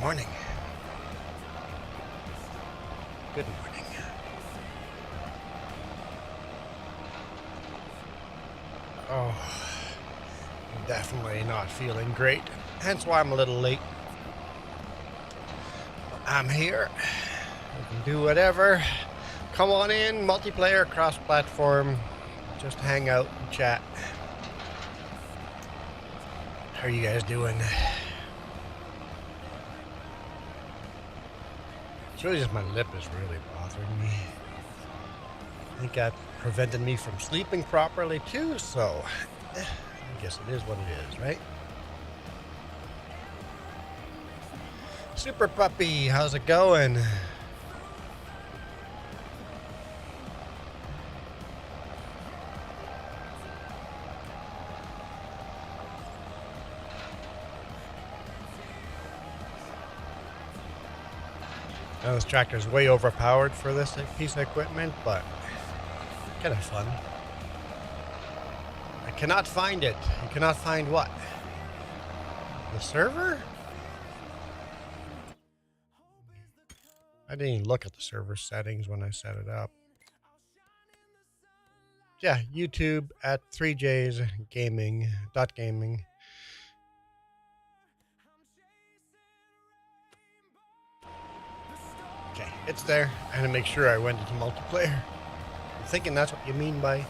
morning. Good morning. Oh, I'm definitely not feeling great. Hence why I'm a little late. I'm here. We can do whatever. Come on in, multiplayer, cross-platform. Just hang out and chat. How are you guys doing? It's really just my lip is really bothering me. I think that prevented me from sleeping properly too, so I guess it is what it is, right? Super Puppy, how's it going? Now this tractor is way overpowered for this piece of equipment, but kind of fun. I cannot find it. You cannot find what? The server? I didn't even look at the server settings when I set it up. Yeah, YouTube at 3J's gaming. Okay, it's there. I had to make sure I went into multiplayer. I'm thinking that's what you mean by...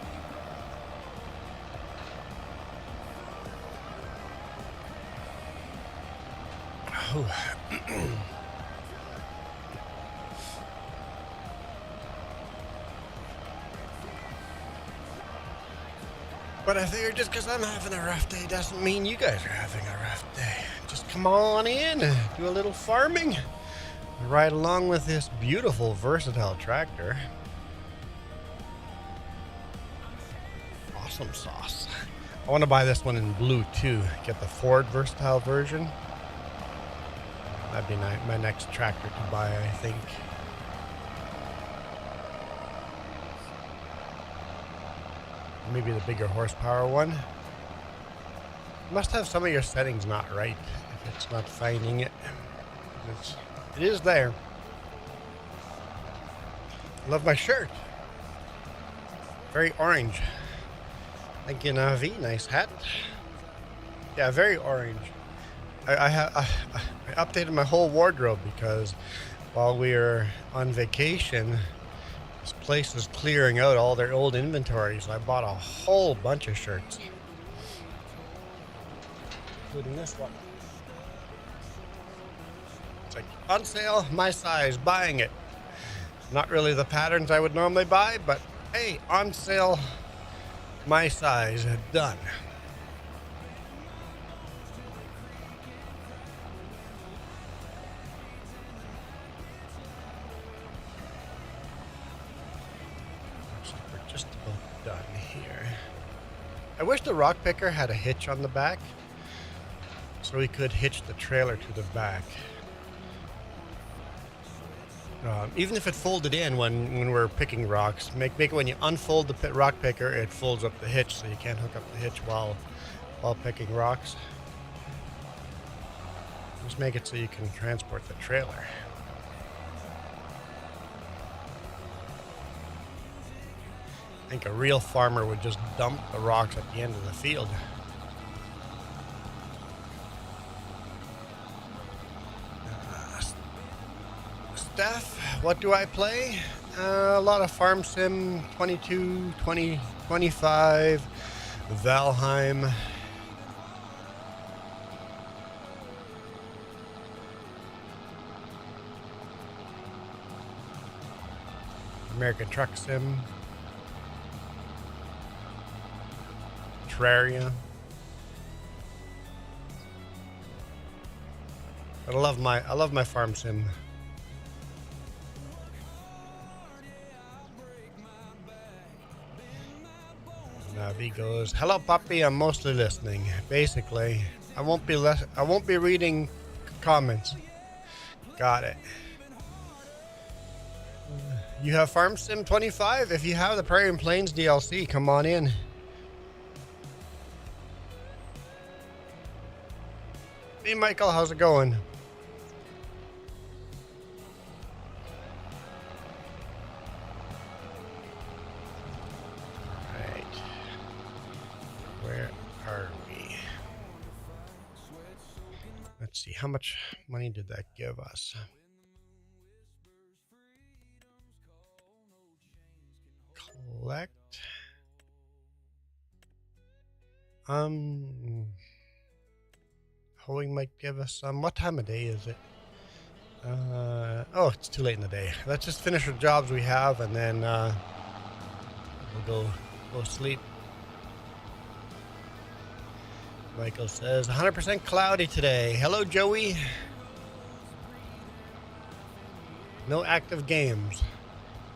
Oh. But I figure just because I'm having a rough day doesn't mean you guys are having a rough day. Just come on in, do a little farming, ride along with this beautiful, versatile tractor. Awesome sauce. I want to buy this one in blue too. Get the Ford versatile version. That'd be my next tractor to buy, I think. Maybe the bigger horsepower one. You must have some of your settings not right if it's not finding it. It is there. I love my shirt. Very orange. Thank you, Navi. Nice hat. Yeah, very orange. I updated my whole wardrobe because while we were on vacation, this place is clearing out all their old inventory, so I bought a whole bunch of shirts, including this one. It's like, on sale, my size, buying it. Not really the patterns I would normally buy, but hey, on sale, my size, done. Just about done here. I wish the rock picker had a hitch on the back so we could hitch the trailer to the back. Even if it folded in when we're picking rocks, make it when you unfold the rock picker, it folds up the hitch so you can't hook up the hitch while picking rocks. Just make it so you can transport the trailer. I think a real farmer would just dump the rocks at the end of the field. Steph, what do I play? A lot of Farm Sim 22, 20, 25, Valheim. American Truck Sim. Terraria. But I love my Farm Sim. Navi goes, hello puppy, I'm mostly listening. Basically, I won't be reading comments. Got it. You have Farm Sim 25? If you have the Prairie and Plains DLC, come on in. Hey Michael, how's it going? How much money did that give us? Collect. Hoeing might give us some. What time of day is it? Oh, it's too late in the day. Let's just finish the jobs we have, and then we'll go sleep. Michael says 100% cloudy today. Hello, Joey. No active games.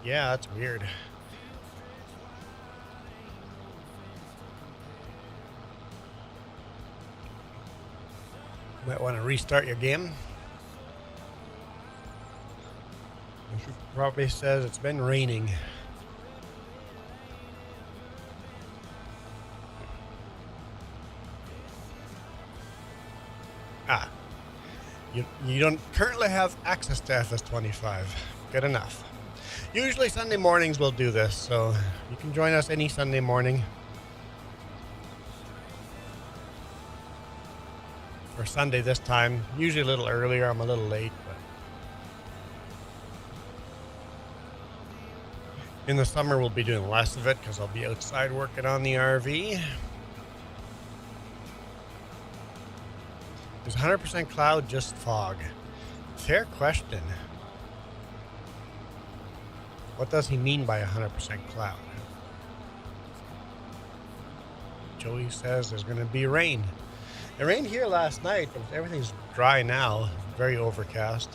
Yeah, that's weird. Might want to restart your game. Probably says it's been raining. You don't currently have access to FS25. Good enough. Usually Sunday mornings we'll do this, so you can join us any Sunday morning. Or Sunday this time. Usually a little earlier. I'm a little late, but in the summer we'll be doing less of it because I'll be outside working on the RV. Is 100% cloud just fog? Fair question. What does he mean by 100% cloud? Joey says there's going to be rain. It rained here last night, but everything's dry now. Very overcast.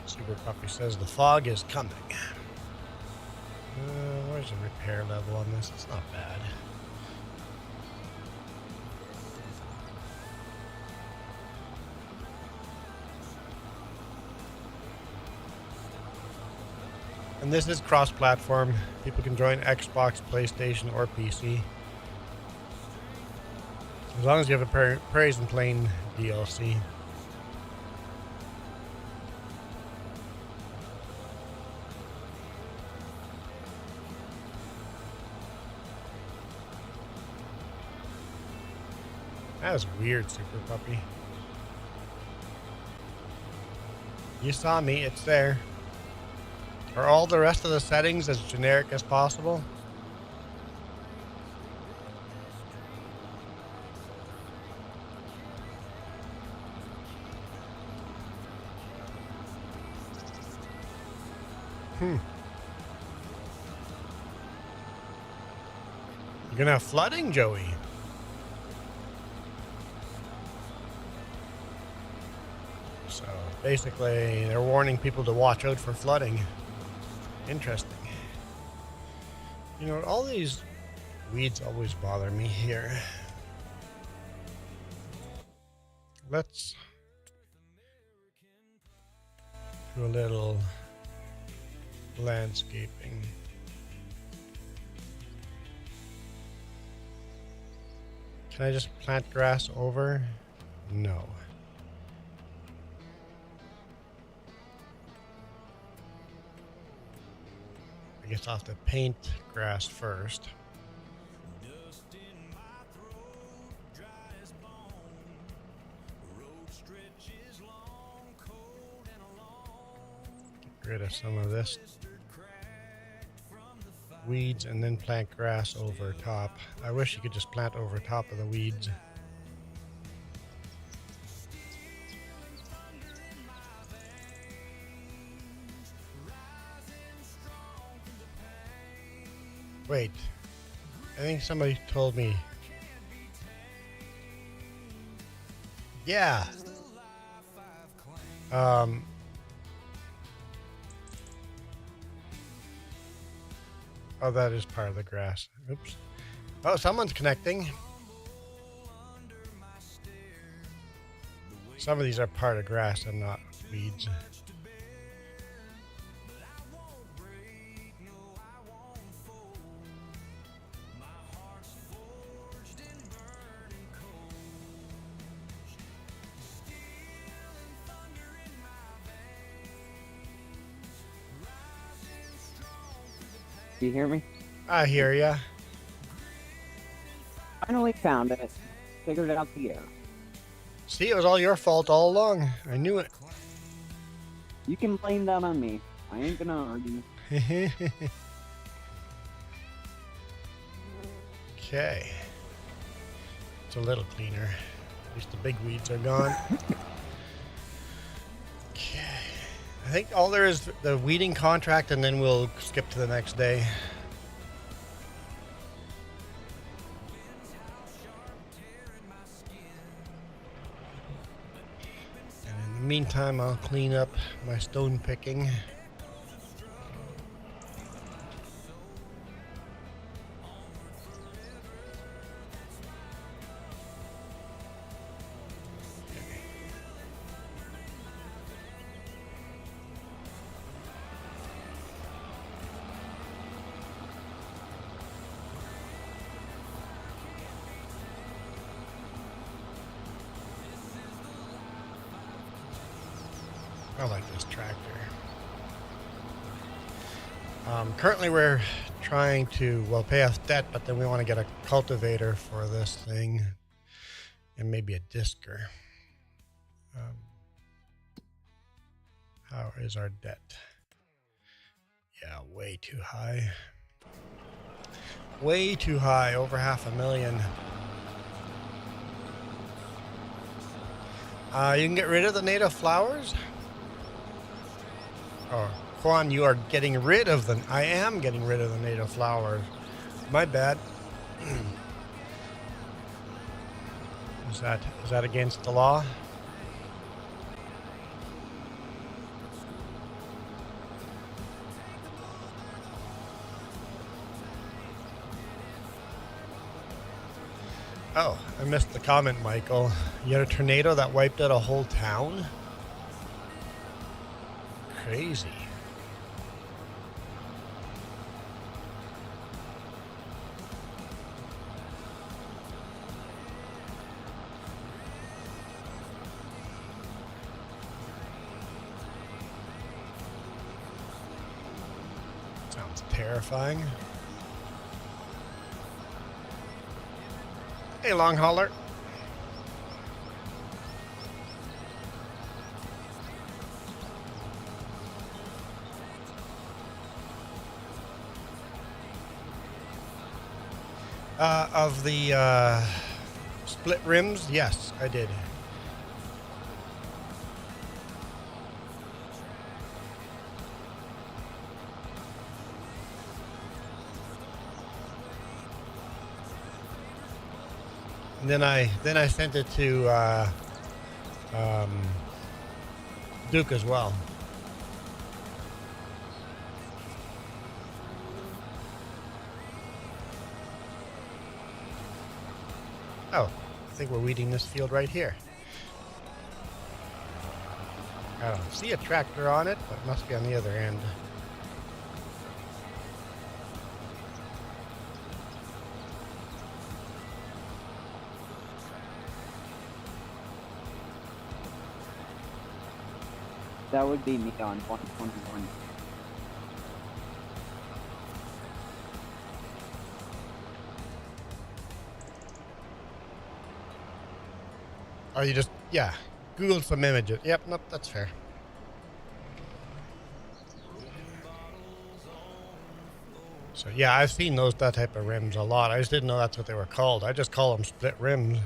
Super Puppy says the fog is coming. Where's the repair level on this? It's not bad. And this is cross-platform. People can join Xbox, PlayStation, or PC. As long as you have a Prairies and Plain DLC. That was weird, Super Puppy. You saw me, it's there. Are all the rest of the settings as generic as possible? You're gonna have flooding, Joey. So basically, they're warning people to watch out for flooding. Interesting. You know, all these weeds always bother me here. Let's do a little landscaping. Can I just plant grass over? No. I guess I'll have to paint grass first. Get rid of some of this weeds and then plant grass over top. I wish you could just plant over top of the weeds. Wait, I think somebody told me. Yeah. Oh, that is part of the grass. Oops. Oh, someone's connecting. Some of these are part of grass and not weeds. Do you hear me? I hear ya. Finally found it. figured out the air. See, it was all your fault all along. I knew it. You can blame that on me. I ain't gonna argue. Okay. It's a little cleaner. At least the big weeds are gone. Okay. I think all there is the weeding contract, and then we'll skip to the next day. And in the meantime, I'll clean up my stone picking. I like this tractor. Currently we're trying to, well, pay off debt, but then we want to get a cultivator for this thing and maybe a disker. How is our debt? Yeah, way too high. Way too high, over $500,000. You can get rid of the native flowers? Oh, Juan, you are getting rid of them. I am getting rid of the native flowers. My bad. Is that against the law? Oh, I missed the comment, Michael. You had a tornado that wiped out a whole town? Crazy. Sounds terrifying. Hey, long hauler. Of the split rims, yes, I did. And then I sent it to Duke as well. Oh, I think we're weeding this field right here. I don't see a tractor on it, but it must be on the other end. That would be me on 121. Or you just, yeah, Googled some images. Yep, nope, that's fair. So yeah, I've seen that type of rims a lot. I just didn't know that's what they were called. I just call them split rims.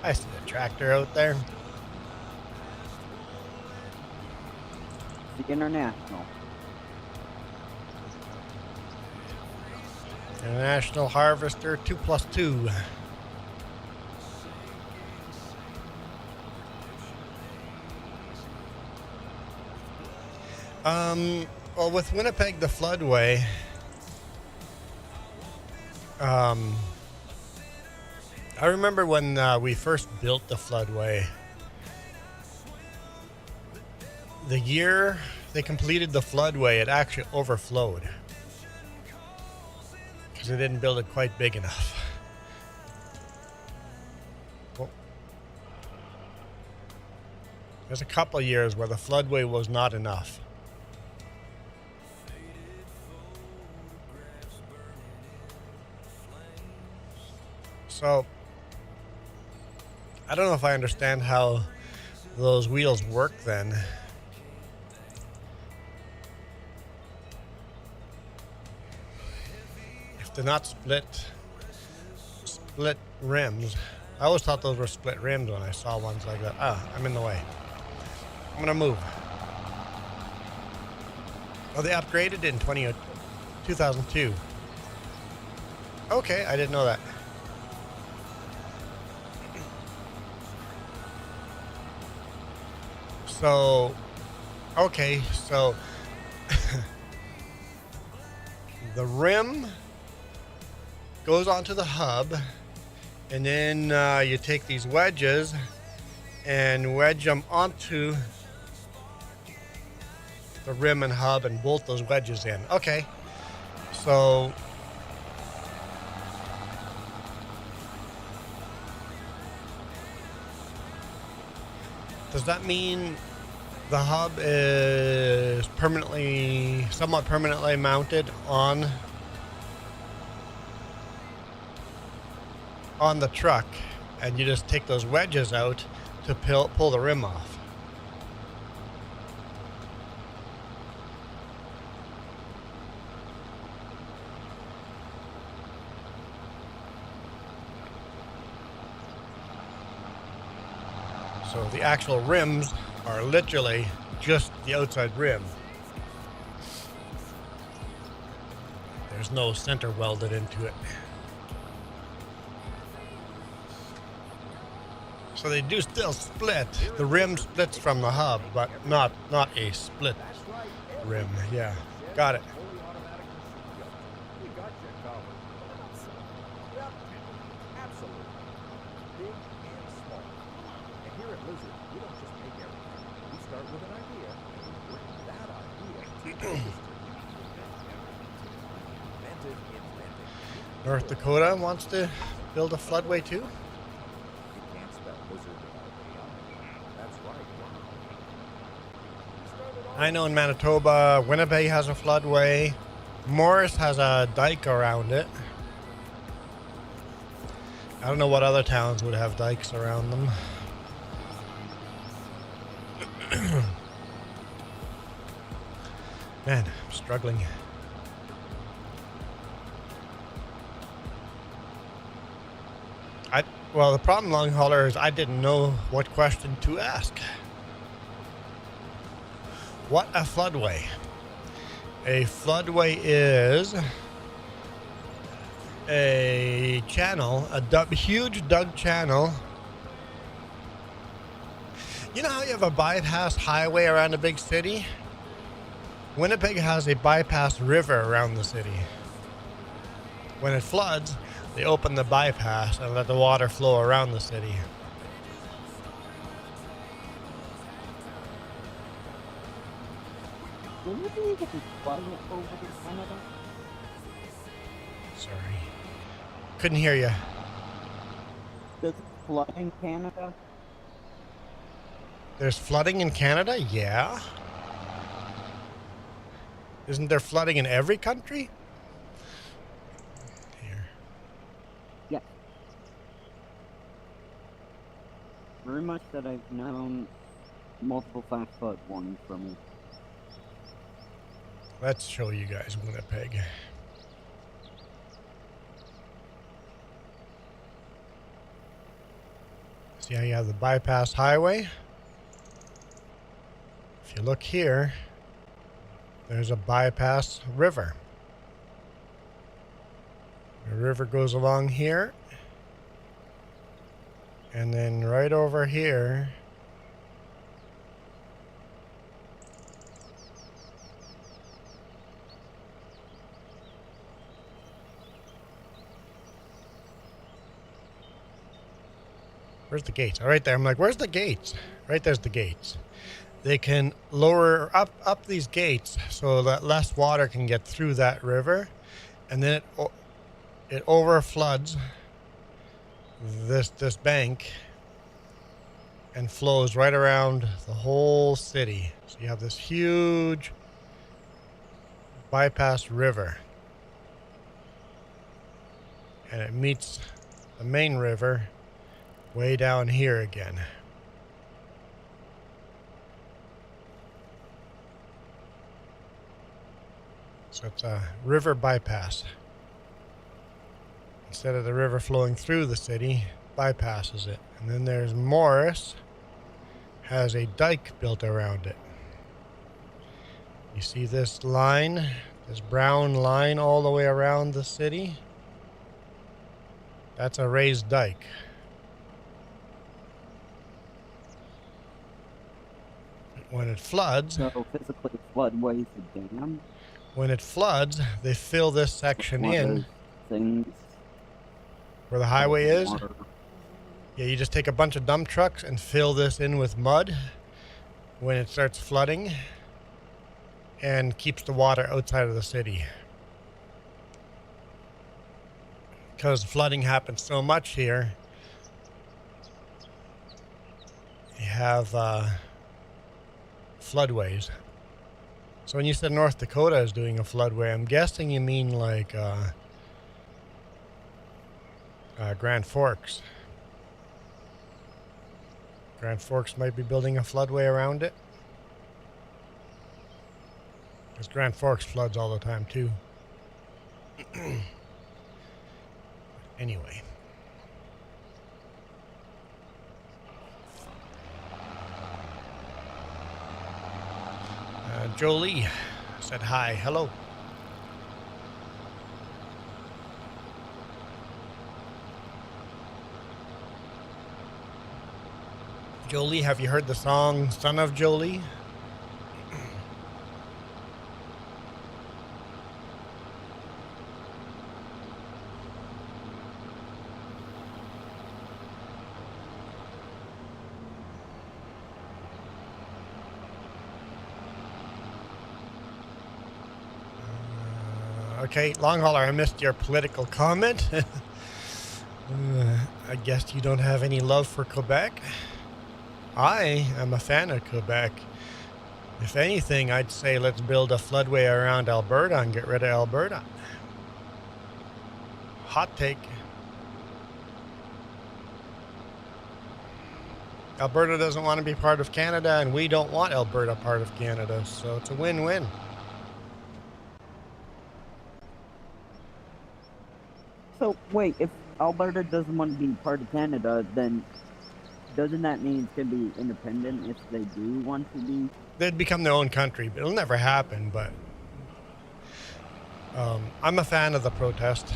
I see the tractor out there. The International. International Harvester 2+2. Well, with Winnipeg, the floodway, I remember when we first built the floodway. The year they completed the floodway, it actually overflowed because they didn't build it quite big enough. Well, there's a couple of years where the floodway was not enough. So, I don't know if I understand how those wheels work then. If they're not split rims. I always thought those were split rims when I saw ones like that. Ah, I'm in the way. I'm gonna move. Oh, they upgraded in 2002. Okay, I didn't know that. So, okay, so the rim goes onto the hub, and then you take these wedges and wedge them onto the rim and hub and bolt those wedges in. Okay, so does that mean the hub is somewhat permanently mounted on the truck, and you just take those wedges out to pull the rim off? So the actual rims are literally just the outside rim. There's no center welded into it. So they do still split. The rim splits from the hub, but not a split rim. Yeah, got it. North Dakota wants to build a floodway too? I know in Manitoba, Winnipeg has a floodway. Morris has a dike around it. I don't know what other towns would have dikes around them. Man, I'm struggling. Well, the problem, long hauler, is I didn't know what question to ask. What a floodway? A floodway is a channel, a huge dug channel. You know how you have a bypass highway around a big city? Winnipeg has a bypass river around the city. When it floods, they open the bypass and let the water flow around the city. Sorry. Couldn't hear you. Does it flood in Canada? There's flooding in Canada? Yeah. Isn't there flooding in every country? Here. Yeah. Very much that I've known multiple flash flood warnings from me. Let's show you guys Winnipeg. See how you have the bypass highway? If you look here, there's a bypass river. The river goes along here. And then right over here, Where's the gates? Oh, right there. I'm like, where's the gates? Right there's the gates. They can lower up these gates so that less water can get through that river, and then it overfloods this bank and flows right around the whole city. So you have this huge bypass river, and it meets the main river way down here again. So it's a river bypass. Instead of the river flowing through the city, bypasses it. And then there's Morris, has a dike built around it. You see this line, this brown line all the way around the city? That's a raised dike. When it floods... So physically floodways a dam? When it floods, they fill this section in. Things where the highway is. water. Yeah, you just take a bunch of dump trucks and fill this in with mud when it starts flooding, and keeps the water outside of the city. Because flooding happens so much here, you have floodways. So when you said North Dakota is doing a floodway, I'm guessing you mean like Grand Forks. Grand Forks might be building a floodway around it. Because Grand Forks floods all the time too. Anyway. Jolie said hi. Hello. Jolie, have you heard the song Son of Jolie? Okay, long hauler, I missed your political comment. I guess you don't have any love for Quebec. I am a fan of Quebec. If anything, I'd say let's build a floodway around Alberta and get rid of Alberta. Hot take. Alberta doesn't want to be part of Canada, and we don't want Alberta part of Canada, so it's a win-win. So, wait, if Alberta doesn't want to be part of Canada, then doesn't that mean it's going to be independent if they do want to be? They'd become their own country. It'll never happen, but I'm a fan of the protest.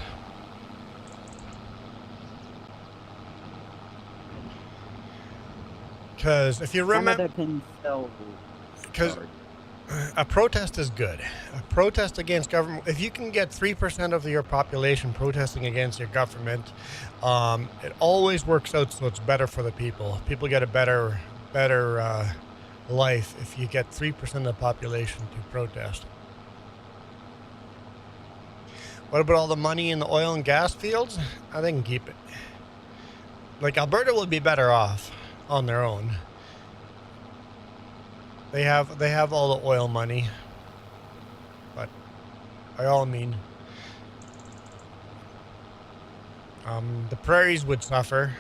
Because if you remember... Canada can still... Because a protest is good. A protest against government... If you can get 3% of your population protesting against your government, it always works out so it's better for the people. People get a better life if you get 3% of the population to protest. What about all the money in the oil and gas fields? They can keep it. Like, Alberta will be better off on their own. They have all the oil money, but by all means, the prairies would suffer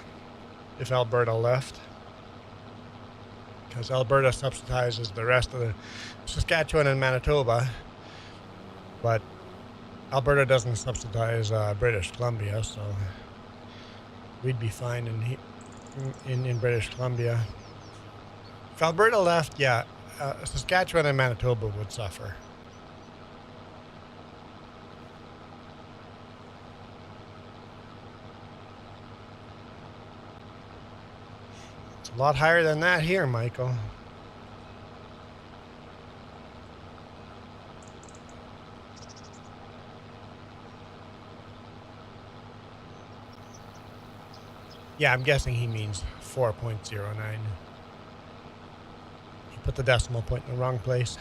if Alberta left, because Alberta subsidizes the rest of the Saskatchewan and Manitoba, but Alberta doesn't subsidize British Columbia, so we'd be fine in British Columbia. If Alberta left, yeah, Saskatchewan and Manitoba would suffer. It's a lot higher than that here, Michael. Yeah, I'm guessing he means 4.09. He put the decimal point in the wrong place.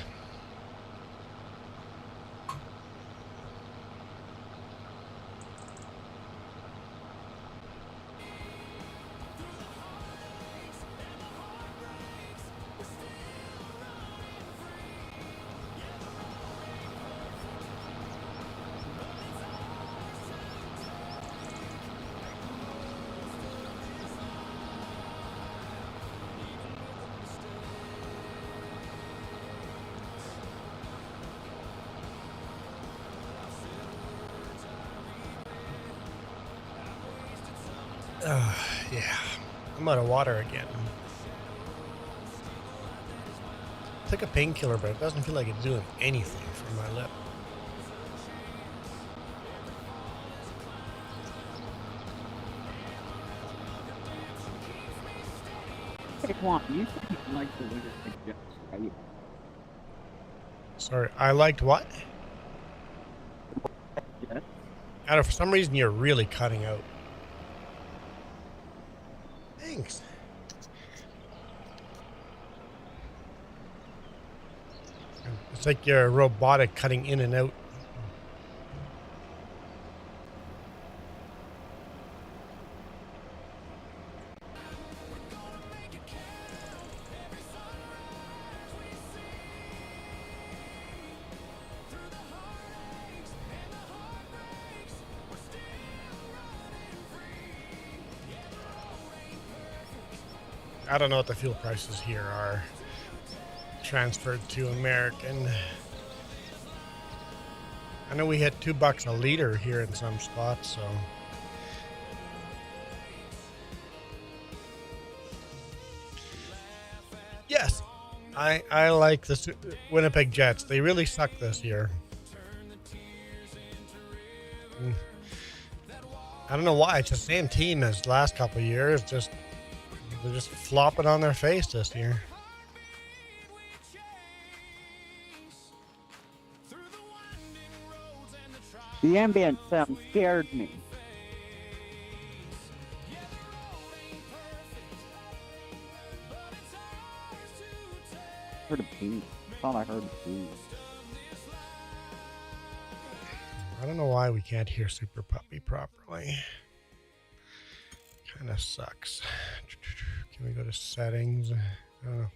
Yeah, I'm out of water again. Took a painkiller, but it doesn't feel like it's doing anything for my lip. Hey, Juan, you said you like the Winnipeg Jets, right? Sorry, I liked what? Jets? I don't know, for some reason you're really cutting out. Thanks. It's like you're robotic cutting in and out. I don't know what the fuel prices here are transferred to American. I know we hit $2 a liter here in some spots, so. Yes, I like the Winnipeg Jets. They really suck this year. I don't know why. It's the same team as the last couple of years. They're just flopping on their face this year. The ambient sound scared me. I heard a beat. I thought I heard a beat. I don't know why we can't hear Super Puppy properly. Kind of sucks. Can we go to settings?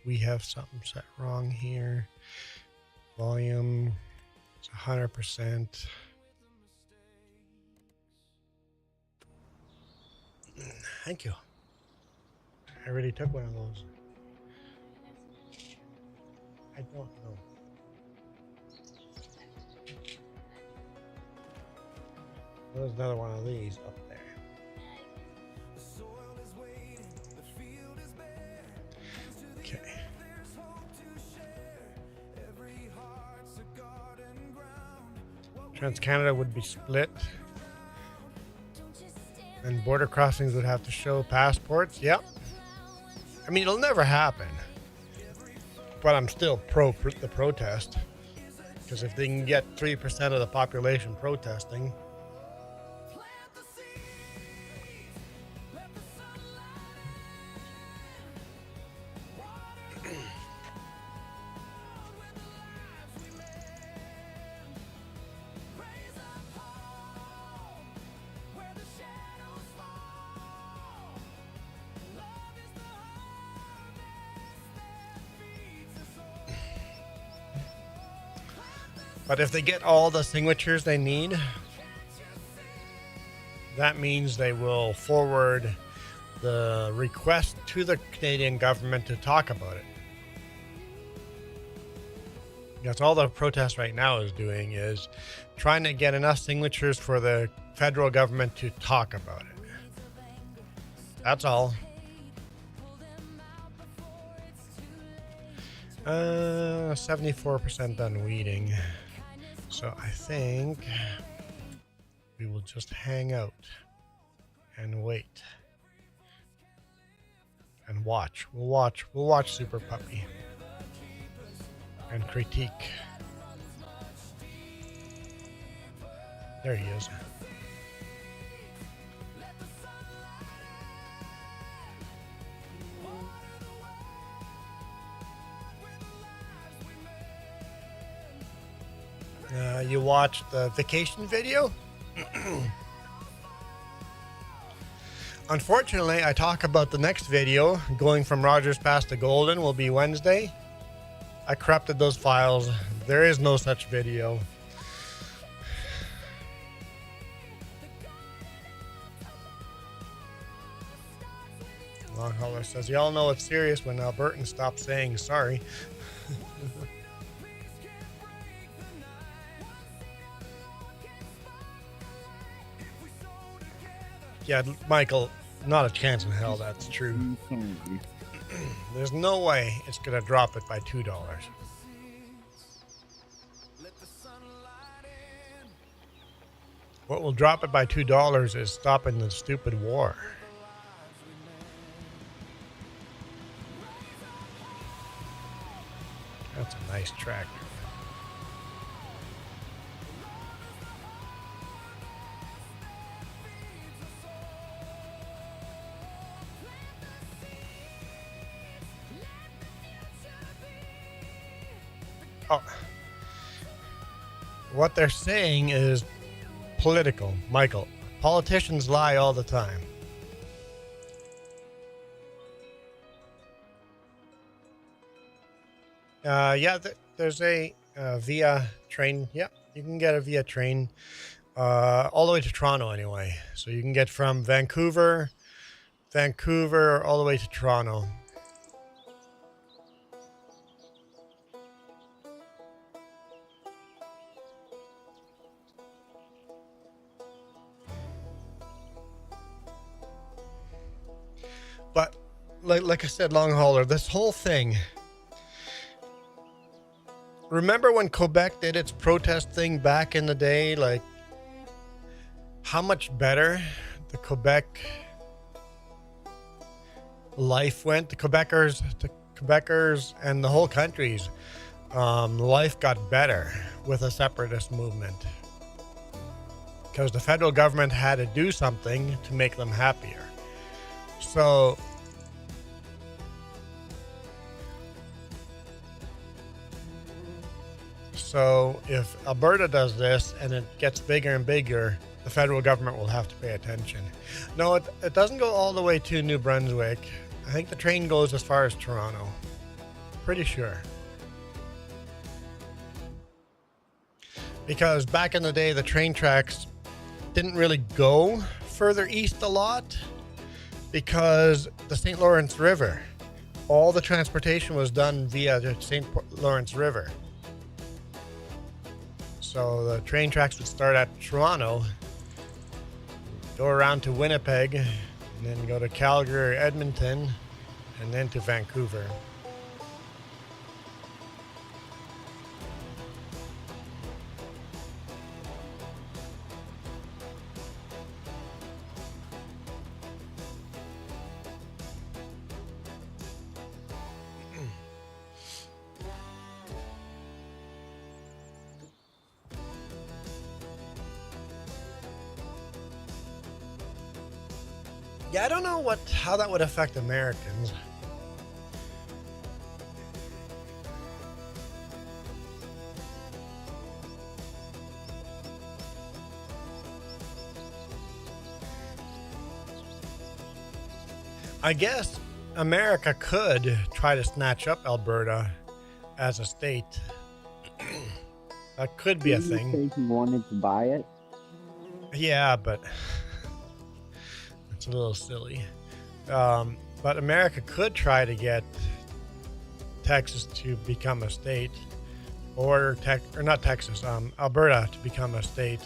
We have something set wrong here. Volume. It's 100%. Thank you. I already took one of those. I don't know. There's another one of these up there. Okay. Trans-Canada would be split. And border crossings would have to show passports. Yep. I mean, it'll never happen. But I'm still pro the protest. Because if they can get 3% of the population protesting. But if they get all the signatures they need, that means they will forward the request to the Canadian government to talk about it. That's all the protest right now is doing, is trying to get enough signatures for the federal government to talk about it. That's all. 74% done weeding. So I think we will just hang out and wait and watch. We'll watch Super Puppy and critique. There he is. You watched the vacation video? Unfortunately, I talk about the next video, going from Rogers Pass to Golden, will be Wednesday. I corrupted those files. There is no such video. Long Hauler says, y'all know it's serious when Albertans stop saying sorry. Yeah, Michael, not a chance in hell that's true. There's no way it's going to drop it by $2. What will drop it by $2 is stopping the stupid war. That's a nice tractor. Oh, what they're saying is political, Michael. Politicians lie all the time. Yeah, there's a via train. Yeah, you can get a via train all the way to Toronto anyway. So you can get from Vancouver all the way to Toronto. But like I said, long hauler, this whole thing. Remember when Quebec did its protest thing back in the day? Like, how much better the Quebec life went. The Quebecers and the whole country's life got better with a separatist movement. Because the federal government had to do something to make them happier. So if Alberta does this and it gets bigger and bigger, the federal government will have to pay attention. No, it doesn't go all the way to New Brunswick. I think the train goes as far as Toronto. Pretty sure. Because back in the day, the train tracks didn't really go further east a lot because the St. Lawrence River, all the transportation was done via the St. Lawrence River. So the train tracks would start at Toronto, go around to Winnipeg, and then go to Calgary or Edmonton, and then to Vancouver. Yeah, I don't know how that would affect Americans. I guess America could try to snatch up Alberta as a state. That could be a thing. Did you say he wanted to buy it? Yeah, but it's a little silly. But America could try to get Texas to become a state, or not Texas, Alberta to become a state.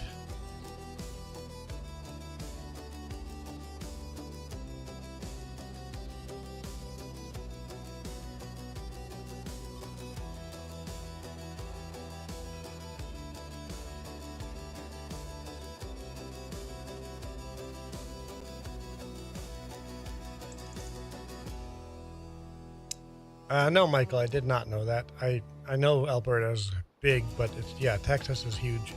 No, Michael, I did not know that. I know Alberta's big, but Texas is huge.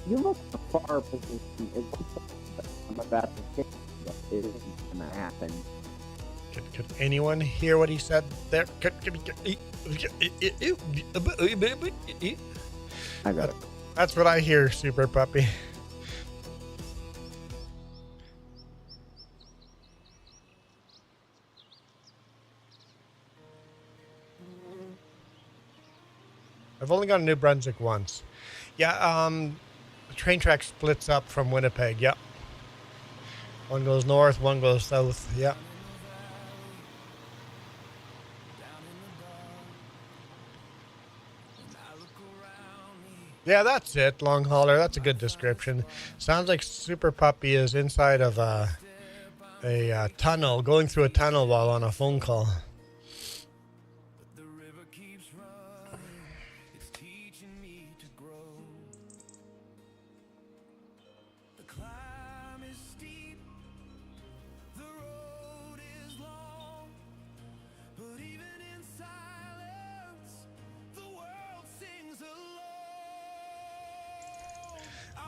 You look far position. It looks like I'm about to say that it isn't going to happen. Could anyone hear what he said there? I got it. That's what I hear, Super Puppy. I've only gone to New Brunswick once. Yeah, the train track splits up from Winnipeg. Yep. One goes north, one goes south. Yep. Yeah, that's it, long hauler. That's a good description. Sounds like Super Puppy is inside of a tunnel, going through a tunnel while on a phone call.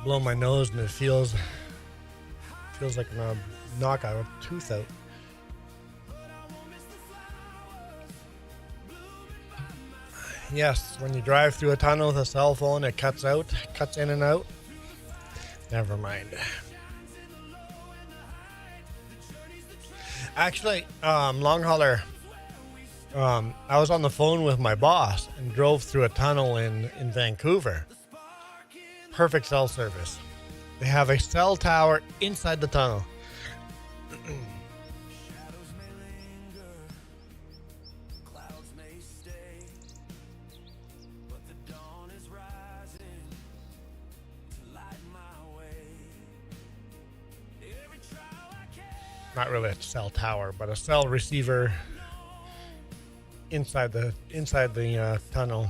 Blow my nose and it feels like I'm gonna knock a tooth out. Yes, when you drive through a tunnel with a cell phone, it cuts in and out. Never mind. Actually, long hauler, I was on the phone with my boss and drove through a tunnel in Vancouver. Perfect cell service. They have a cell tower inside the tunnel. Not really a cell tower, but a cell receiver inside the tunnel.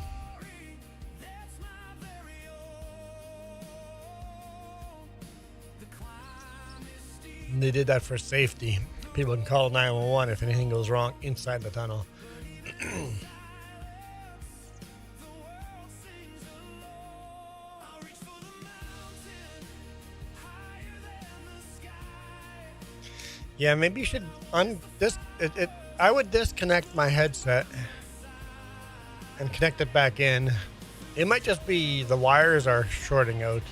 And they did that for safety. People can call 911 if anything goes wrong inside the tunnel. Yeah, maybe you should I would disconnect my headset and connect it back in. It might just be the wires are shorting out.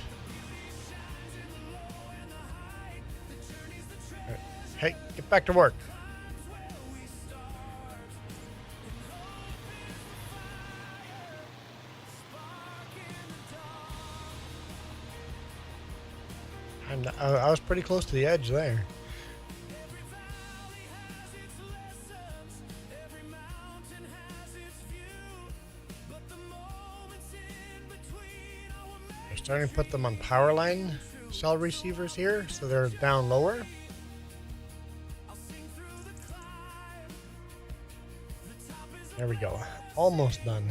Hey, get back to work. I was pretty close to the edge there. We're starting to put them on power line cell receivers here, so they're down lower. There we go. Almost done.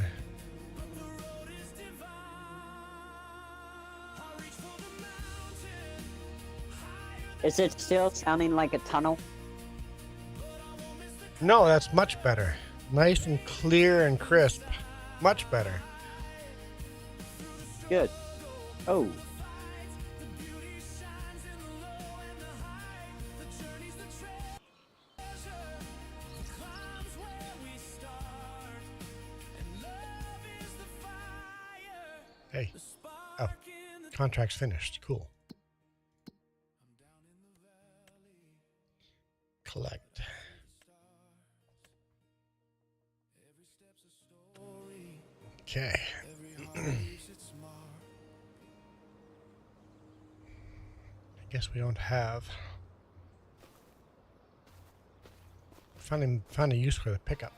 Is it still sounding like a tunnel? No, that's much better. Nice and clear and crisp. Much better. Good. Oh. Hey. Oh. Contract's finished. Cool. Collect. Okay. I guess we don't have. Find a use for the pickup.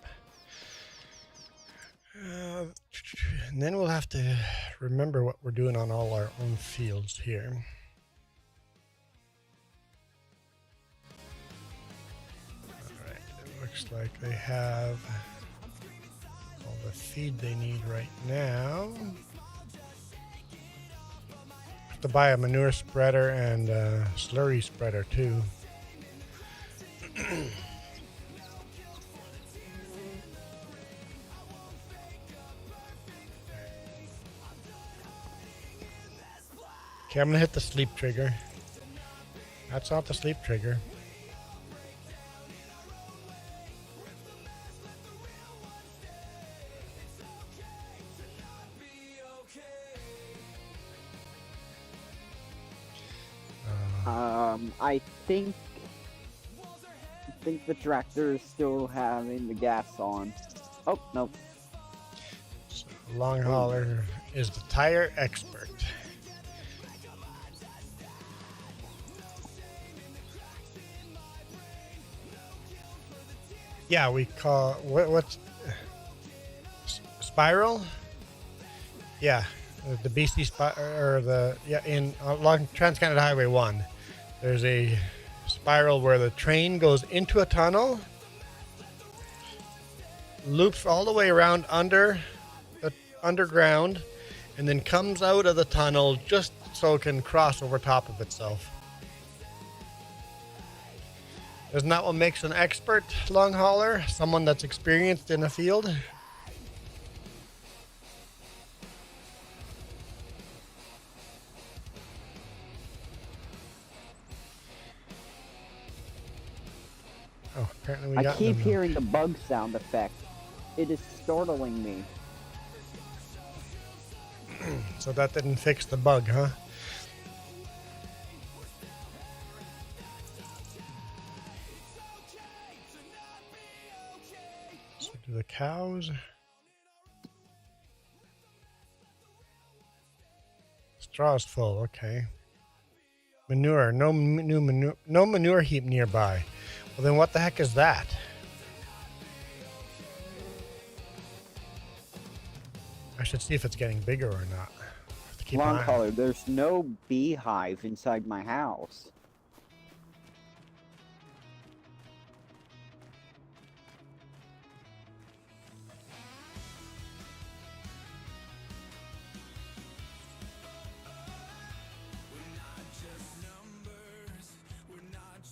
And then we'll have to remember what we're doing on all our own fields here. Alright, it looks like they have all the feed they need right now. Have to buy a manure spreader and a slurry spreader too. Okay, I'm gonna hit the sleep trigger. That's not the sleep trigger. I think the tractor is still having the gas on. Oh no. So long hauler is the tire expert. Yeah, we call what's spiral? Yeah, the BC or the in along Trans-Canada Highway 1. There's a spiral where the train goes into a tunnel, loops all the way around underground, and then comes out of the tunnel just so it can cross over top of itself. Isn't that what makes an expert long hauler? Someone that's experienced in a field? Oh, apparently we got I keep them. hearing the bug sound effect. It is startling me. So that didn't fix the bug, huh? So do the cows. Straw's full, okay. Manure, no manure heap nearby. Well, then what the heck is that? I should see if it's getting bigger or not. Have to keep an Long eye on it. hauler, there's no beehive inside my house.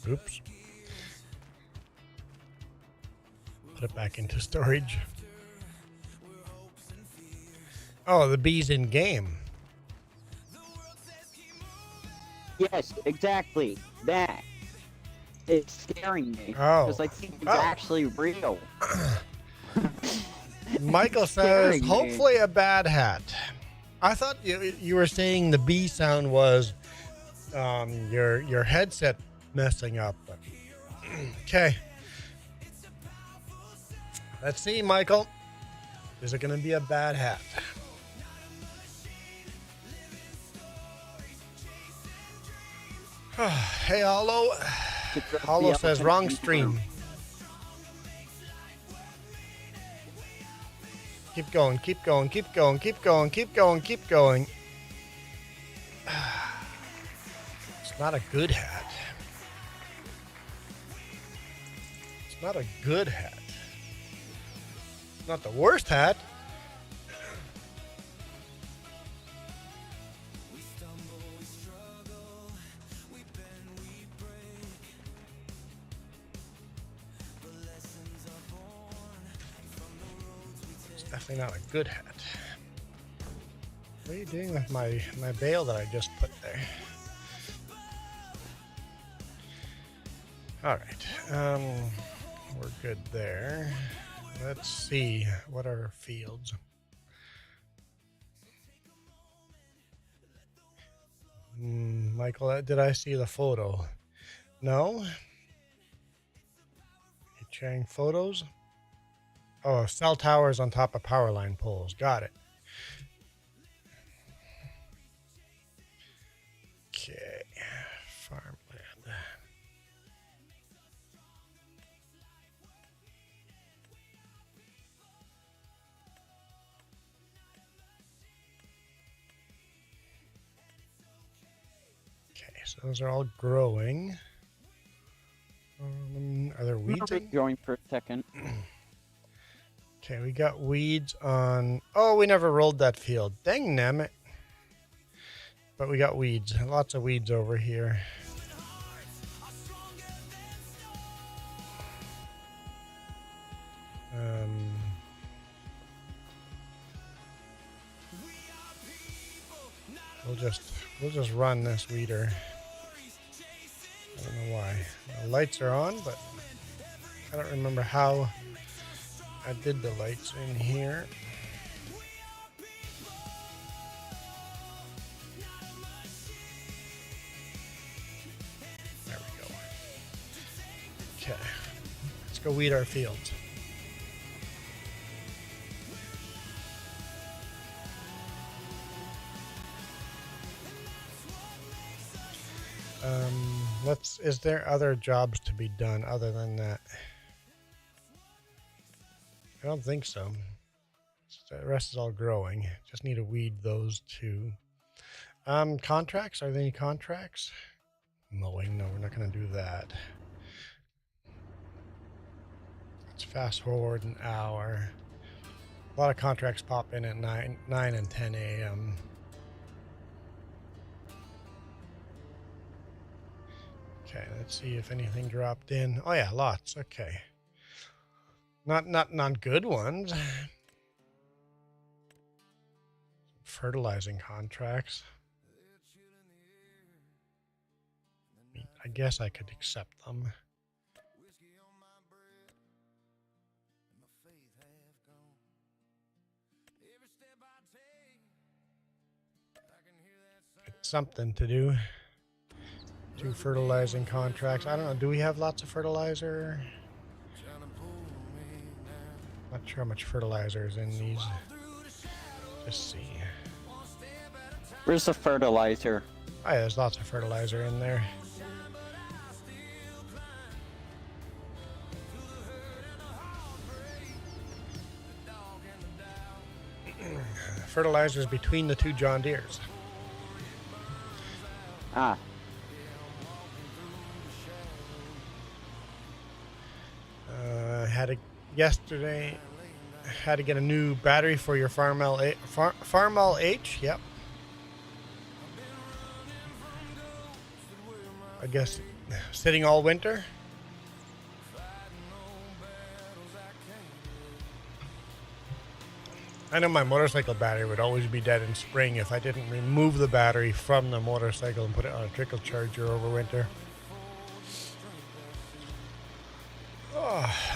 Oops. Put it back into storage. Oh, the bee's in game. Yes, exactly. That. It's scaring me. Oh. Because I think it's Oh. actually real. Michael says, Scaring me. hopefully a bad hat. I thought you were saying the bee sound was your headset messing up. But okay. Let's see, Michael. Is it going to be a bad hat? Hey, Hollow. Hollow says wrong stream. Keep going, keep going, keep going, keep going, keep going, keep going. It's not a good hat. It's not a good hat. It's not the worst hat. Definitely not a good hat. What are you doing with my bale that I just put there? All right, we're good there. Let's see, what are fields? Michael, did I see the photo? No? You sharing photos? Oh, cell towers on top of power line poles. Got it. Okay. Farmland. Okay, so those are all growing. Are there weeds in? Going for a second. Okay, we got weeds on... Oh, we never rolled that field. Dang nammit. But we got weeds. Lots of weeds over here. We'll just run this weeder. I don't know why. The lights are on, but I don't remember how I did the lights in here. Okay. Let's go weed our fields. Is there other jobs to be done other than that? I don't think so. The rest is all growing. Just need to weed those two. Contracts? Are there any contracts? Mowing? No, we're not going to do that. Let's fast forward an hour. A lot of contracts pop in at 9 and 10 a.m. Okay, let's see if anything dropped in. Oh yeah, lots. Okay. Not good ones. Fertilizing contracts. I guess I could accept them. It's something to do. 2 fertilizing contracts. I don't know. Do we have lots of fertilizer? Not sure how much fertilizer is in these. Just see. Where's the fertilizer? Oh yeah, there's lots of fertilizer in there. Fertilizers between the 2 John Deeres. Ah. Yesterday had to get a new battery for your Farmall H. Yep. I guess sitting all winter. I know my motorcycle battery would always be dead in spring if I didn't remove the battery from the motorcycle and put it on a trickle charger over winter. Oh.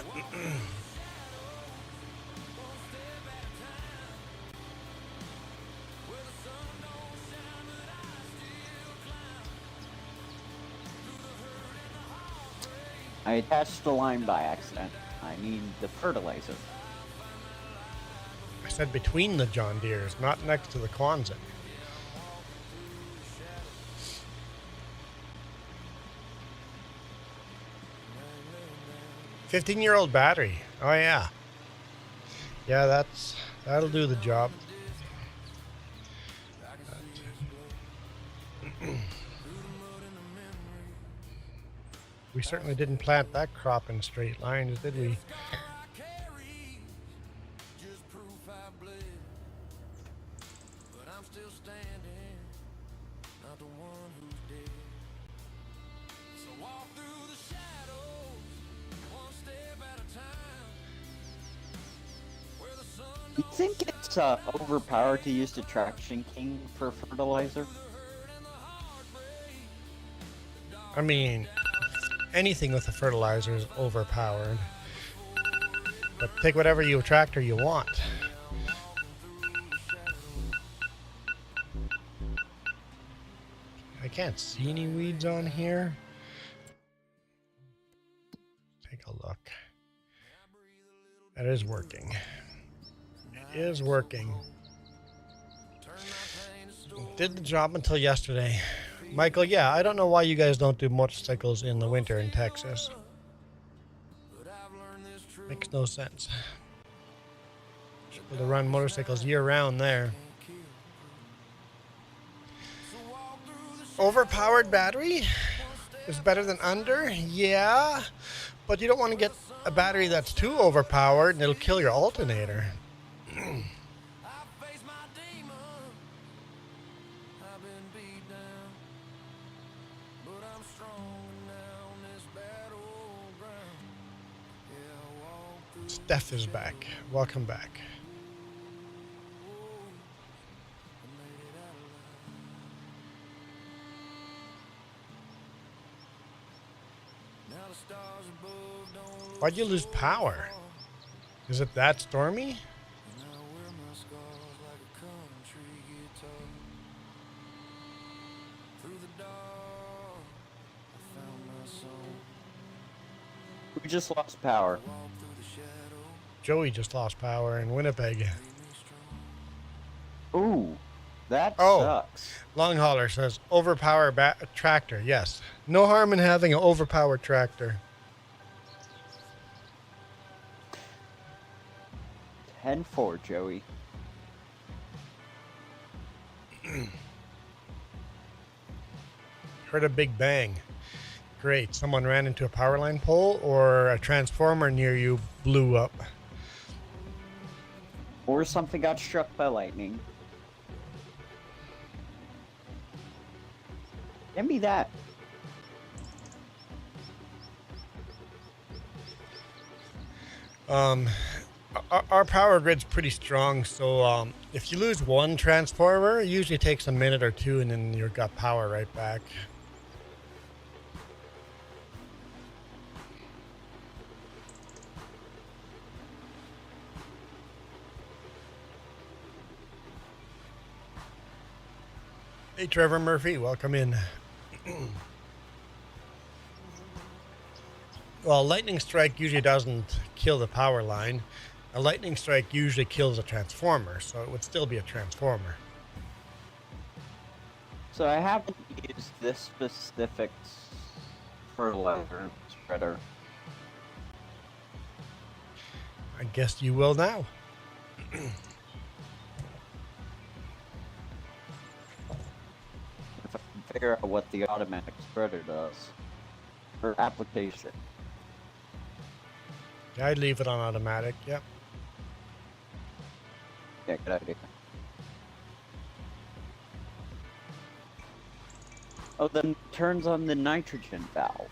I attached the line by accident. I need the fertilizer. I said between the John Deeres, not next to the Quonset. "15-year-old battery." Oh yeah. Yeah, that'll do the job. We certainly didn't plant that crop in straight lines, did we? You think it's overpowered to use the Traction King for fertilizer? I mean, anything with a fertilizer is overpowered. But take whatever tractor you want. I can't see any weeds on here. Take a look. That is working. It is working. Did the job until yesterday. Michael, yeah, I don't know why you guys don't do motorcycles in the winter in Texas. Makes no sense. Should be able to run motorcycles year-round there. Overpowered battery is better than under, yeah, but you don't want to get a battery that's too overpowered and it'll kill your alternator. Steph is back. Welcome back. Why'd you lose power? Is it that stormy? We just lost power. Joey just lost power in Winnipeg. Ooh, that Oh. sucks. Long hauler says overpower tractor. Yes. No harm in having an overpowered tractor. 10-4, Joey. Heard a big bang. Great. Someone ran into a power line pole or a transformer near you blew up. Or something got struck by lightning. Give me that. Our power grid's pretty strong, so if you lose one transformer, it usually takes a minute or two, and then you've got power right back. Hey, Trevor Murphy, welcome in. Well, lightning strike usually doesn't kill the power line. A lightning strike usually kills a transformer, so it would still be a transformer. So I haven't used this specific fertilizer spreader. I guess you will now. If I can figure out what the automatic spreader does. For application. Yeah, I'd leave it on automatic, yep. Yeah, good idea. Oh, then turns on the nitrogen valve.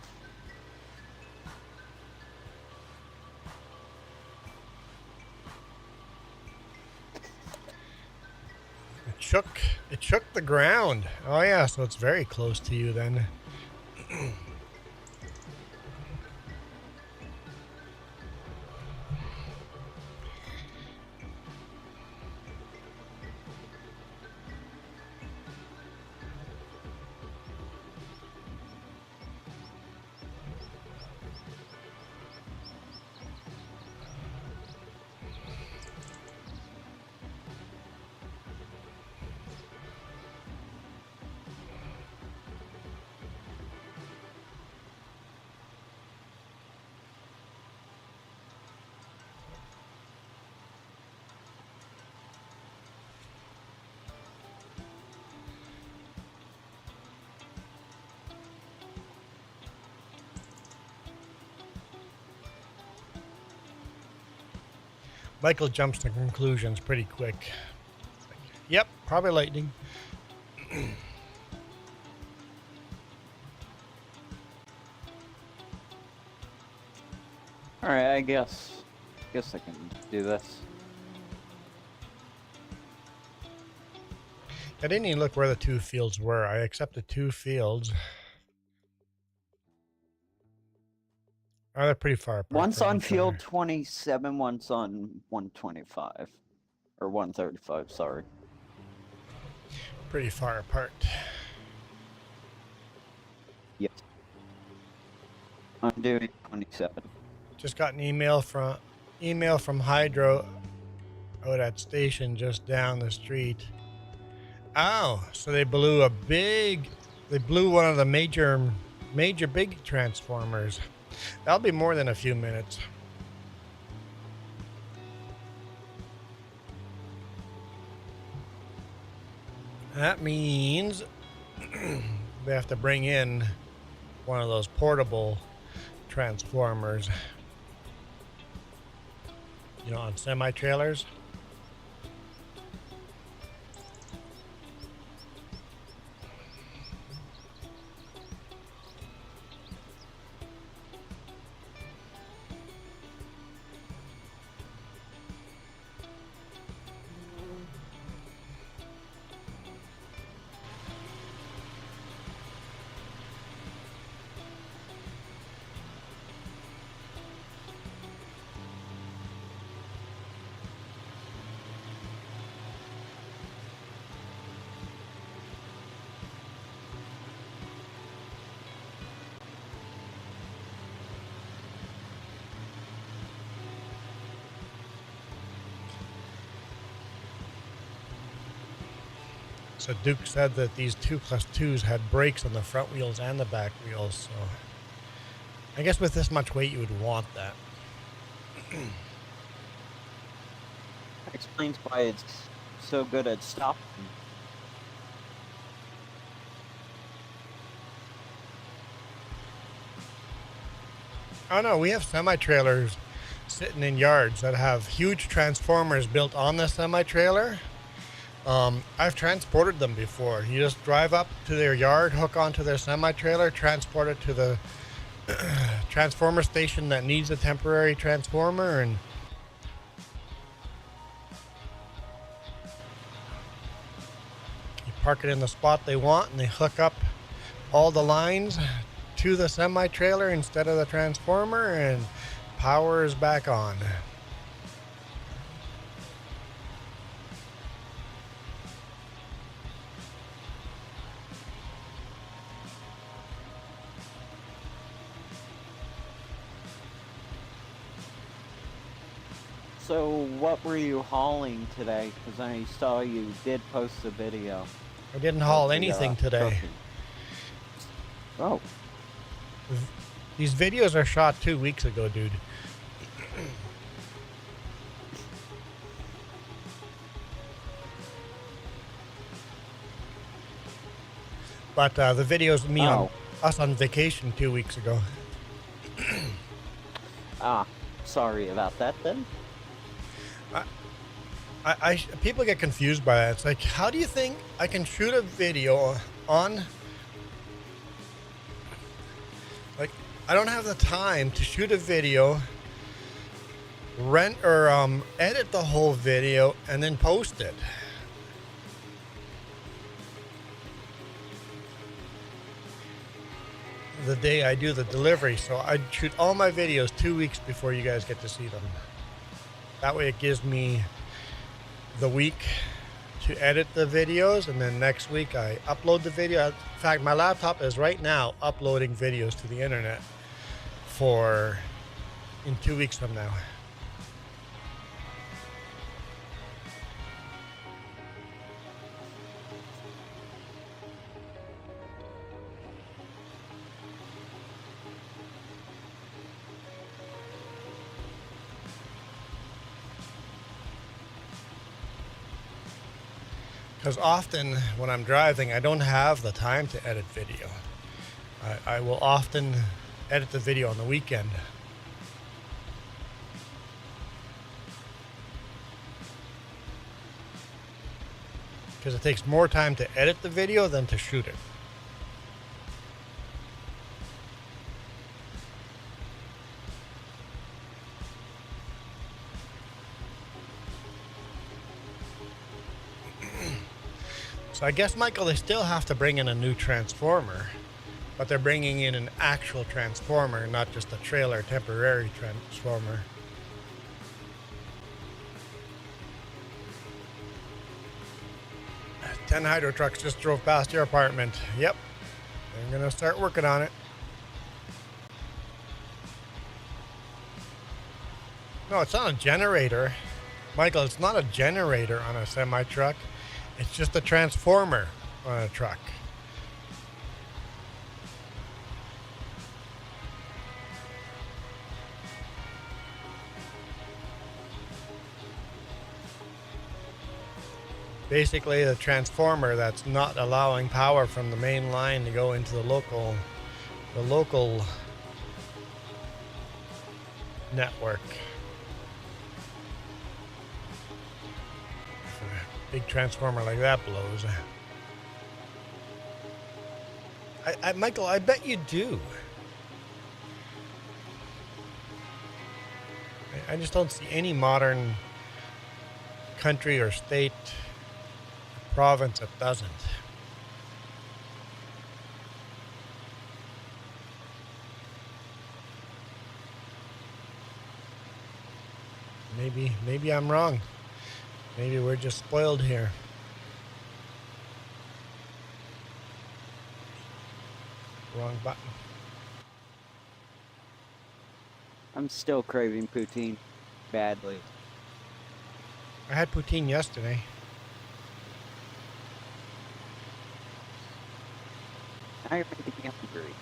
It shook the ground. Oh yeah, so it's very close to you then. Michael jumps to conclusions pretty quick. Yep, probably lightning. Alright, I guess I can do this. I didn't even look where the two fields were. I accepted two fields. Oh, they're pretty far apart. One's from on each field other. 27, one's on 125. Or 135, sorry. Pretty far apart. Yes. I'm doing 27. Just got an email from Hydro out at station just down the street. Oh, so they blew one of the major big transformers. That'll be more than a few minutes. That means they have to bring in one of those portable transformers. You know, on semi-trailers. So Duke said that these 2+2s had brakes on the front wheels and the back wheels, so I guess with this much weight you would want that. That explains why it's so good at stopping. Oh no, we have semi-trailers sitting in yards that have huge transformers built on the semi-trailer. I've transported them before. You just drive up to their yard, hook onto their semi-trailer, transport it to the transformer station that needs a temporary transformer, and you park it in the spot they want, and they hook up all the lines to the semi-trailer instead of the transformer, and power is back on. So what were you hauling today? Because I saw you did post a video. I didn't haul of the, anything today. trucking. Oh, These videos are shot 2 weeks ago, dude. But the videos of me on us on vacation 2 weeks ago. sorry about that then. People get confused by that. It's like, how do you think I can shoot a video on? Like, I don't have the time to shoot a video, rent or edit the whole video, and then post it. The day I do the delivery, so I shoot all my videos 2 weeks before you guys get to see them. That way it gives me the week to edit the videos, and then next week I upload the video. In fact, my laptop is right now uploading videos to the internet in 2 weeks from now. Because often when I'm driving, I don't have the time to edit video. I will often edit the video on the weekend. Because it takes more time to edit the video than to shoot it. So I guess, Michael, they still have to bring in a new transformer, but they're bringing in an actual transformer, not just a trailer temporary transformer. Ten hydro trucks just drove past your apartment. Yep, they're gonna start working on it. No, it's not a generator. Michael, it's not a generator on a semi-truck. It's just a transformer on a truck. Basically, the transformer that's not allowing power from the main line to go into the local network. Big transformer like that blows. Michael, I bet you do. I just don't see any modern country or state, province that doesn't. Maybe I'm wrong. Maybe we're just spoiled here. Wrong button. I'm still craving poutine badly. I had poutine yesterday. Now you're making me hungry.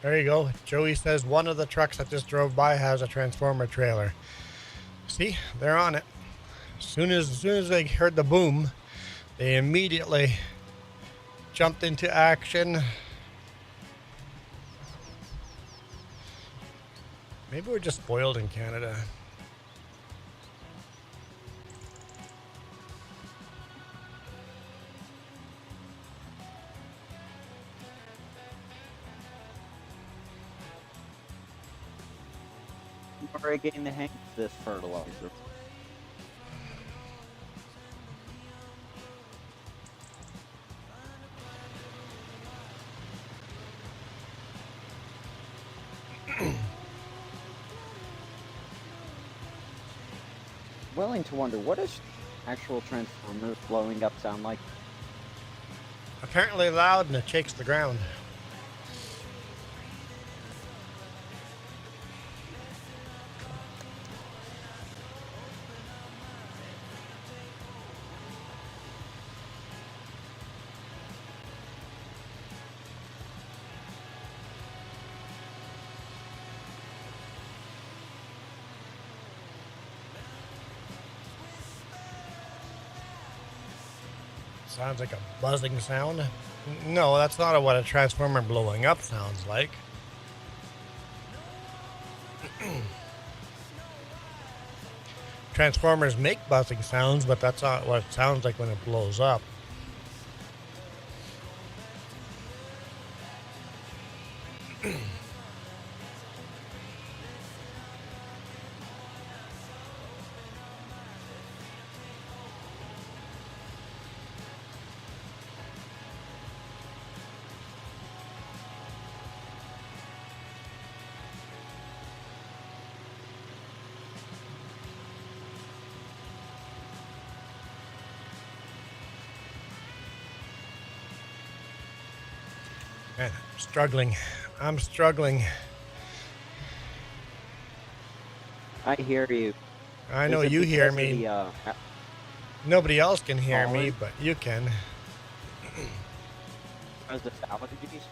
There you go. Joey says one of the trucks that just drove by has a transformer trailer. See, they're on it. As soon as they heard the boom, they immediately jumped into action. Maybe we're just spoiled in Canada. I'm already getting the hang of this fertilizer. Willing to wonder, what does actual transformers blowing up sound like? Apparently loud, and it shakes the ground. Sounds like a buzzing sound. No, that's not what a transformer blowing up sounds like. Transformers make buzzing sounds, but that's not what it sounds like when it blows up. Man, I'm struggling. I'm struggling. I hear you. I know Is it you hear because of me. the, Nobody else can hear me, Colin? but you can. as the allergies?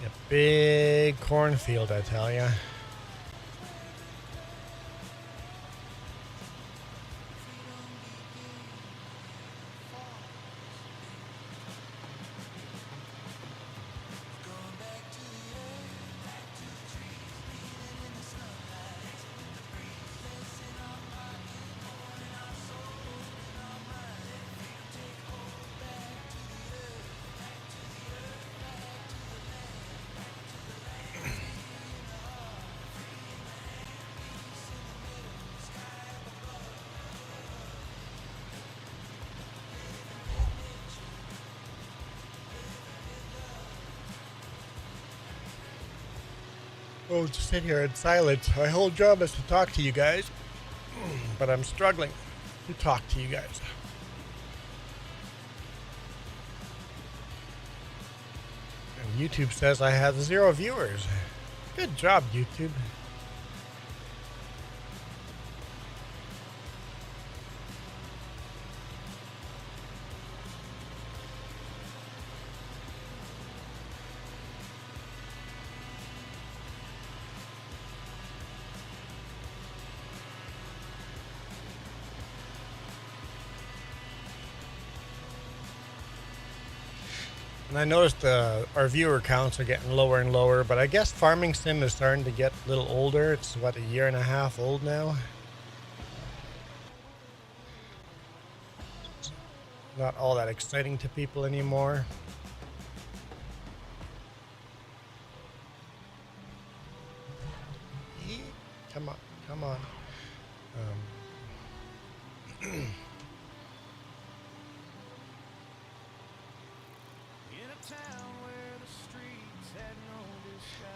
A big cornfield, I tell ya. Oh, just sit here in silence. My whole job is to talk to you guys, but I'm struggling to talk to you guys. And YouTube says I have 0 viewers. Good job, YouTube. And I noticed our viewer counts are getting lower and lower, but I guess Farming Sim is starting to get a little older. It's, what, a year and a half old now? It's not all that exciting to people anymore. Come on, come on.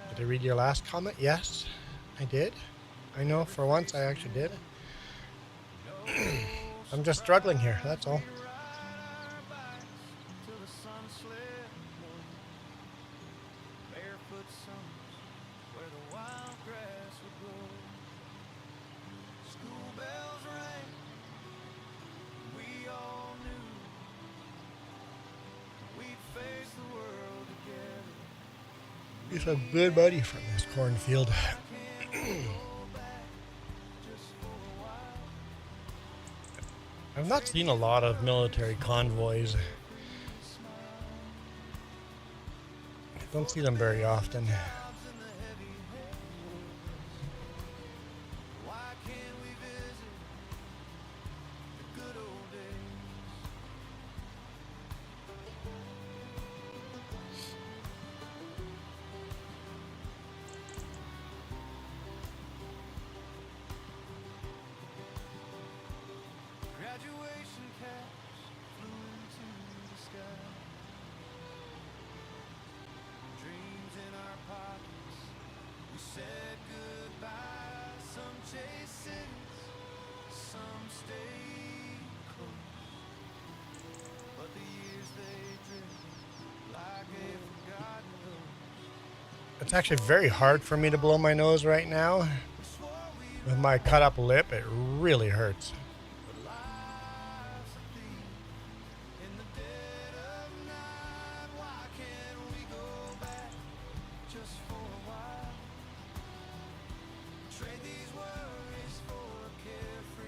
Did I read your last comment? Yes. I did. I know for once I actually did. I'm just struggling here, that's all. Get some good money from this cornfield. I've not seen a lot of military convoys. I don't see them very often. It's actually very hard for me to blow my nose right now. With my cut up lip, it really hurts.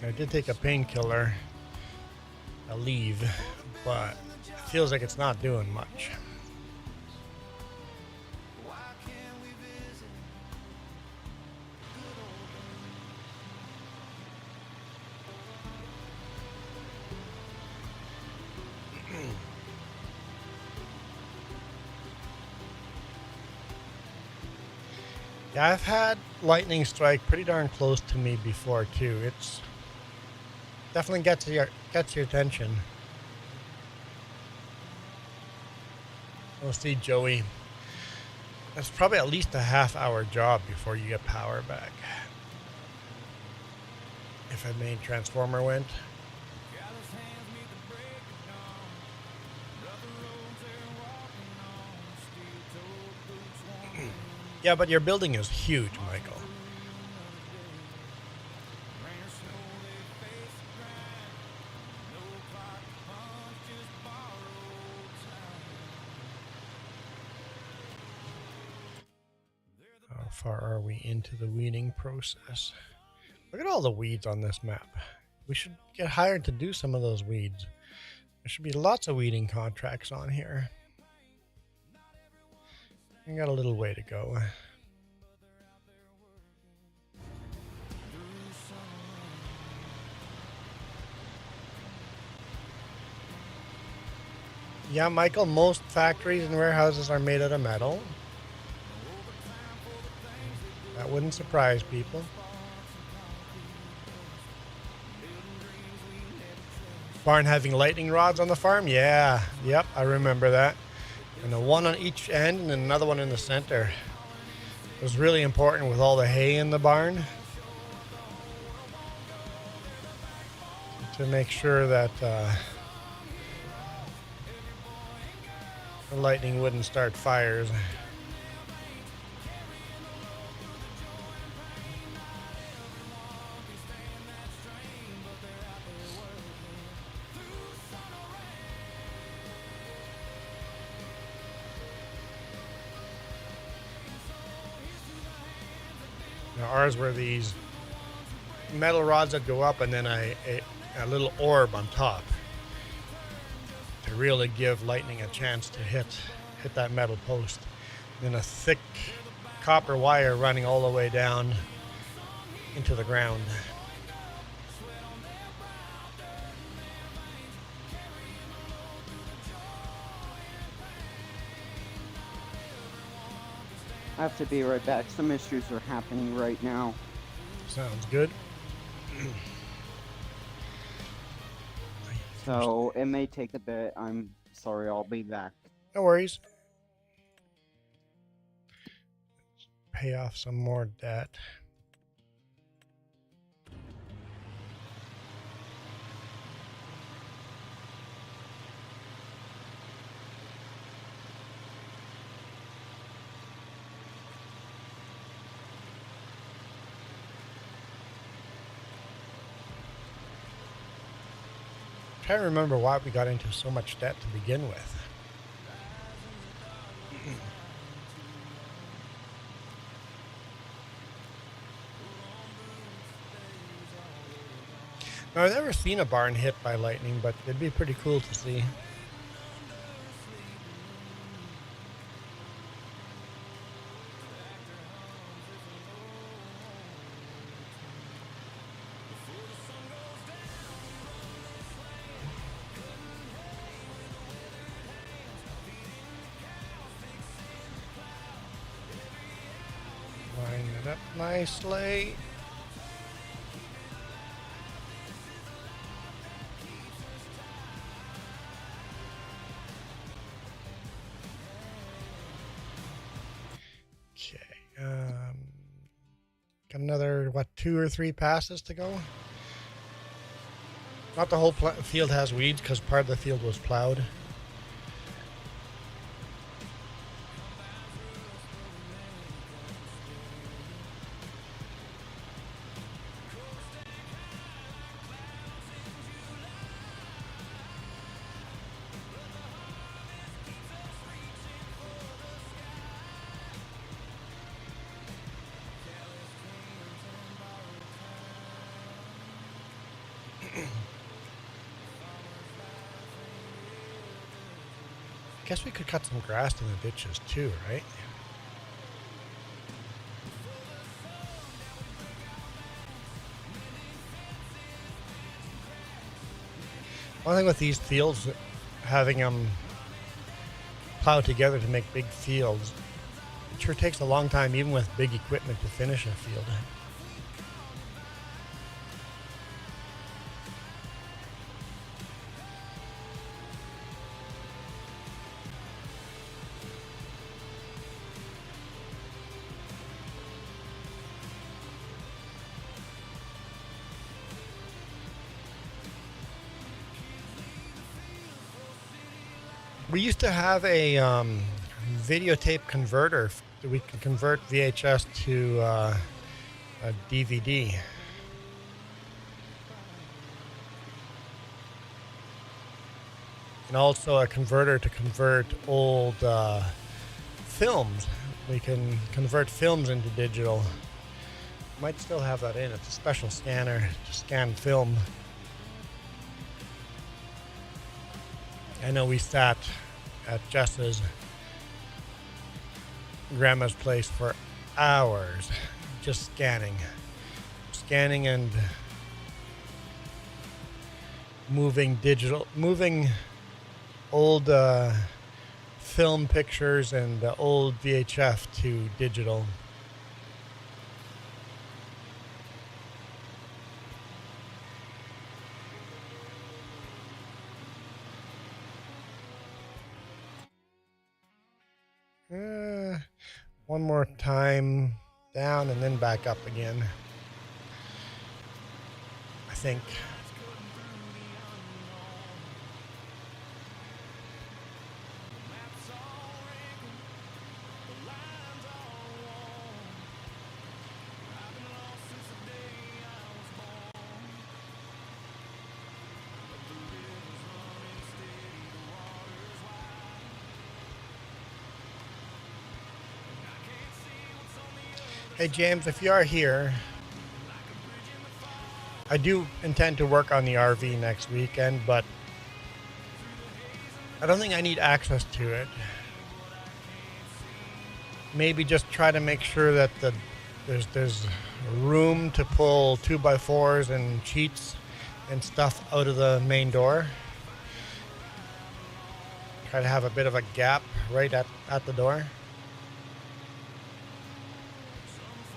I did take a painkiller, a leave, but it feels like it's not doing much. Yeah, I've had lightning strike pretty darn close to me before too. It's definitely gets your attention. We'll see, Joey. That's probably at least a half-hour job before you get power back. If a main transformer went. Yeah, but your building is huge, Michael. How far are we into the weeding process? Look at all the weeds on this map. We should get hired to do some of those weeds. There should be lots of weeding contracts on here. We got a little way to go. Yeah, Michael, most factories and warehouses are made out of metal. That wouldn't surprise people. Barn having lightning rods on the farm? Yeah, yep, I remember that. And one on each end and another one in the center. It was really important with all the hay in the barn to make sure that the lightning wouldn't start fires. Now ours were these metal rods that go up and then a little orb on top to really give lightning a chance to hit that metal post. Then a thick copper wire running all the way down into the ground. I have to be right back. Some issues are happening right now. Sounds good. So it may take a bit. I'm sorry, I'll be back. No worries. Pay off some more debt. Trying to remember why we got into so much debt to begin with. Now, I've never seen a barn hit by lightning, but it'd be pretty cool to see. Line it up nicely. Got another, what, 2 or 3 passes to go? Not the whole field has weeds because part of the field was plowed. Guess we could cut some grass in the ditches too, right? One thing with these fields, having them plowed together to make big fields, it sure takes a long time, even with big equipment, to finish a field. We used to have a videotape converter that we can convert VHS to a DVD. And also a converter to convert old films. We can convert films into digital. Might still have that in. It's a special scanner to scan film. I know we sat at Jess's grandma's place for hours just scanning and moving old film pictures and old VHF to digital. One more time down and then back up again, I think. Hey James, if you are here, I do intend to work on the RV next weekend, but I don't think I need access to it. Maybe just try to make sure that there's room to pull 2x4s and sheets and stuff out of the main door. Try to have a bit of a gap right at the door,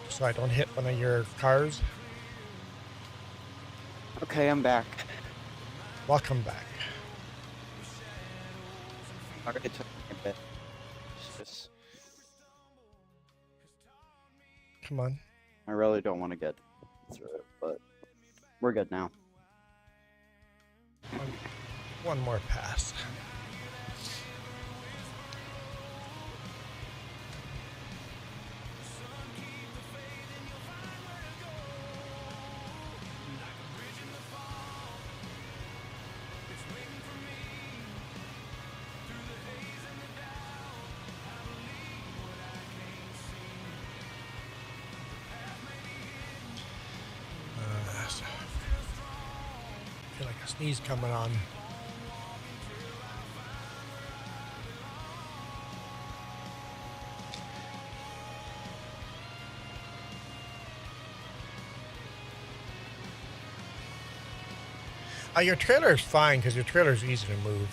so I don't hit one of your cars. Okay, I'm back. Welcome back. Sorry it took me a bit. Just, Come on. I really don't want to get through it, but we're good now. One more pass. I feel like a sneeze coming on. Your trailer is fine because your trailer is easy to move.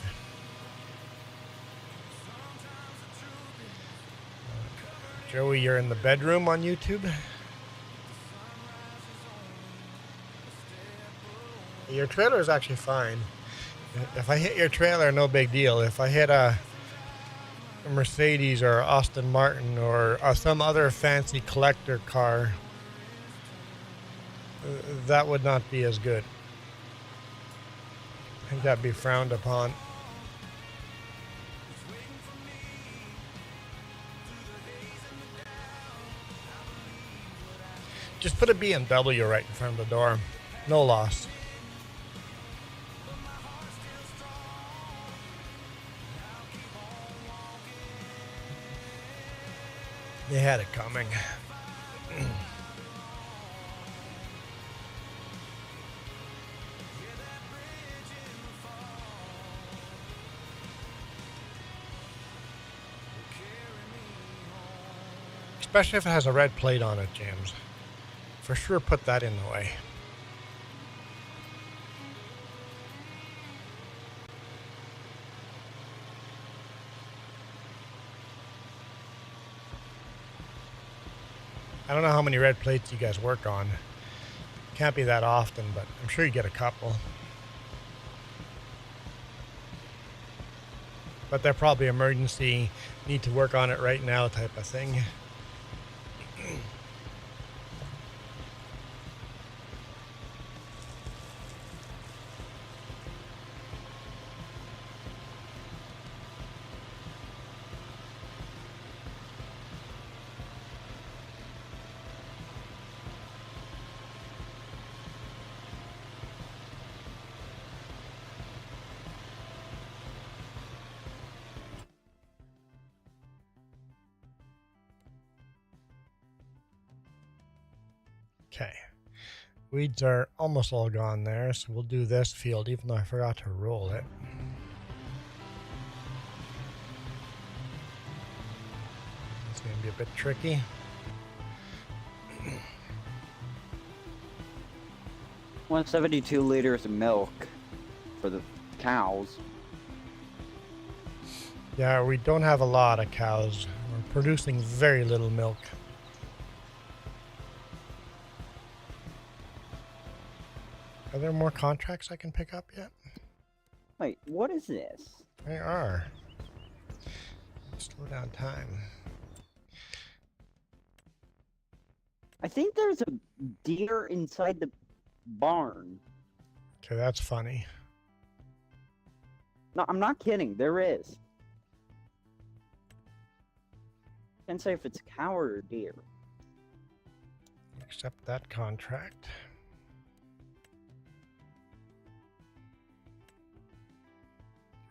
Joey, you're in the bedroom on YouTube. Your trailer is actually fine. If I hit your trailer, no big deal. If I hit a Mercedes or Aston Martin or some other fancy collector car, that would not be as good. I think that'd be frowned upon. Just put a BMW right in front of the door. No loss. They had it coming. Especially if it has a red plate on it, James. For sure put that in the way. I don't know how many red plates you guys work on. Can't be that often, but I'm sure you get a couple. But they're probably emergency, need to work on it right now type of thing. Okay, weeds are almost all gone there, so we'll do this field, even though I forgot to roll it. It's going to be a bit tricky. $172 liters of milk for the cows. Yeah, we don't have a lot of cows. We're producing very little milk. Are there more contracts I can pick up yet? Wait, what is this? There are. Slow down time. I think there's a deer inside the barn. Okay, that's funny. No, I'm not kidding. There is. Can't say if it's a cow or a deer. Accept that contract.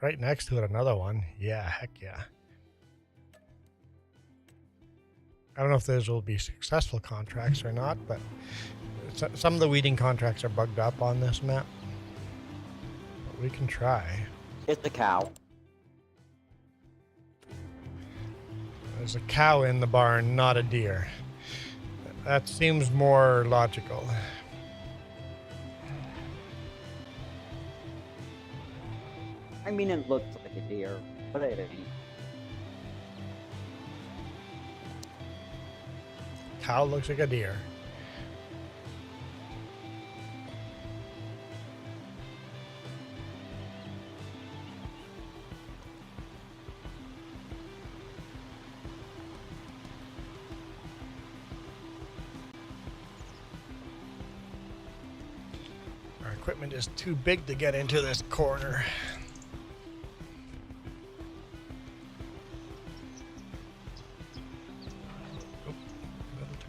Right next to it, another one. Yeah, heck yeah. I don't know if those will be successful contracts or not, but some of the weeding contracts are bugged up on this map. But we can try. It's a cow. There's a cow in the barn, not a deer. That seems more logical. I mean, it looks like a deer, but it ain't. Cow looks like a deer. Our equipment is too big to get into this corner.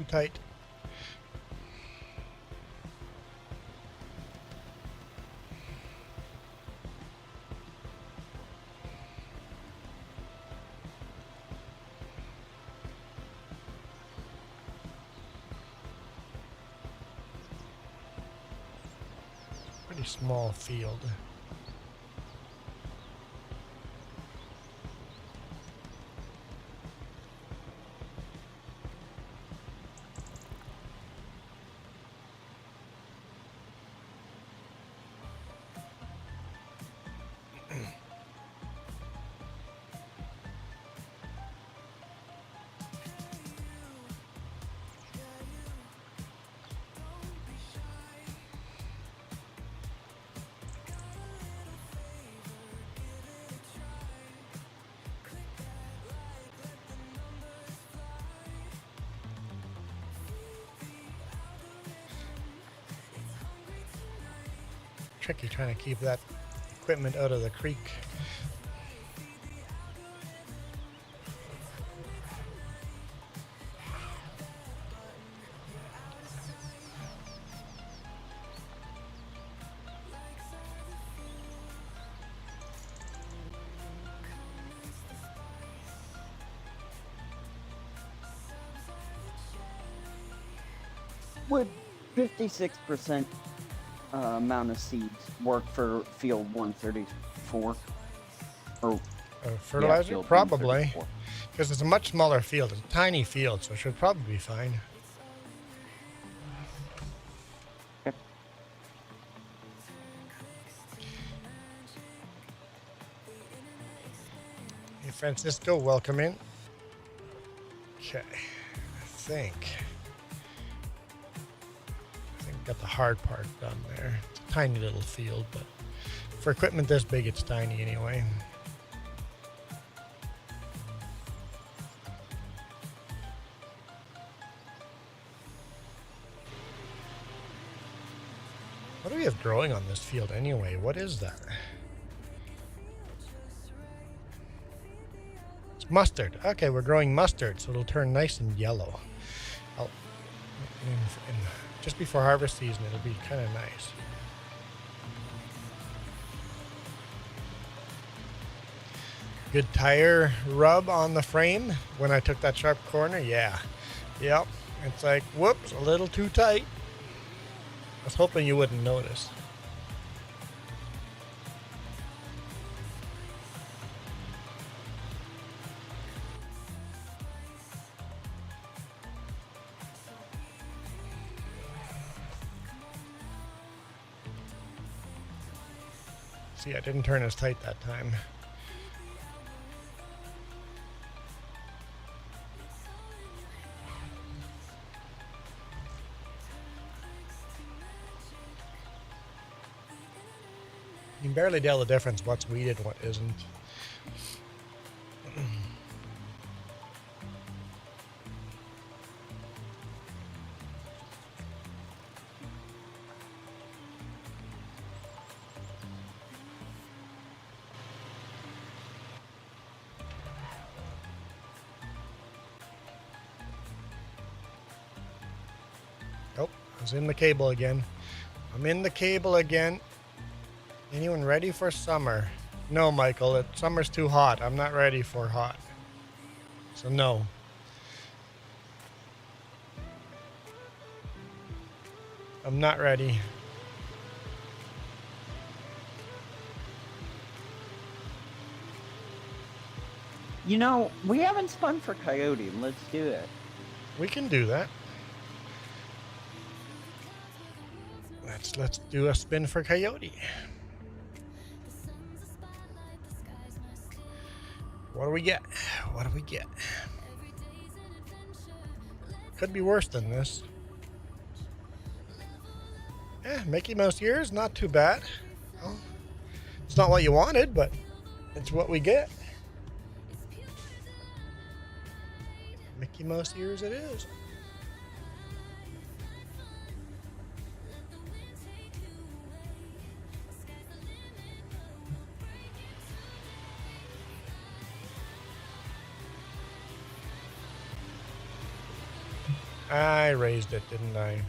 Tight. pretty small field. Tricky trying to keep that equipment out of the creek. Would 56% amount of seeds work for field 134? Or Fertilizer? field Probably. 134. Because it's a much smaller field. It's a tiny field, so it should probably be fine. Okay. Hey, Francisco, welcome in. Okay. I think got the hard part done there. It's a tiny little field, but for equipment this big, it's tiny anyway. What do we have growing on this field anyway? What is that? It's mustard. Okay, we're growing mustard, so it'll turn nice and yellow. Just before harvest season, it'll be kind of nice. Good tire rub on the frame when I took that sharp corner. Yeah. Yep. It's like, whoops, a little too tight. I was hoping you wouldn't notice. See, I didn't turn as tight that time. You can barely tell the difference what's weeded and what isn't. Oh, I was in the cable again. I'm in the cable again. Anyone ready for summer? No, Michael, summer's too hot. I'm not ready for hot. So no. I'm not ready. You know, we haven't spun for coyote. Let's do it. We can do that. Let's do a spin for coyote. What do we get? What do we get? Could be worse than this. Mickey Mouse ears, not too bad. Well, it's not what you wanted, but it's what we get. Mickey Mouse ears it is. I raised it, didn't I?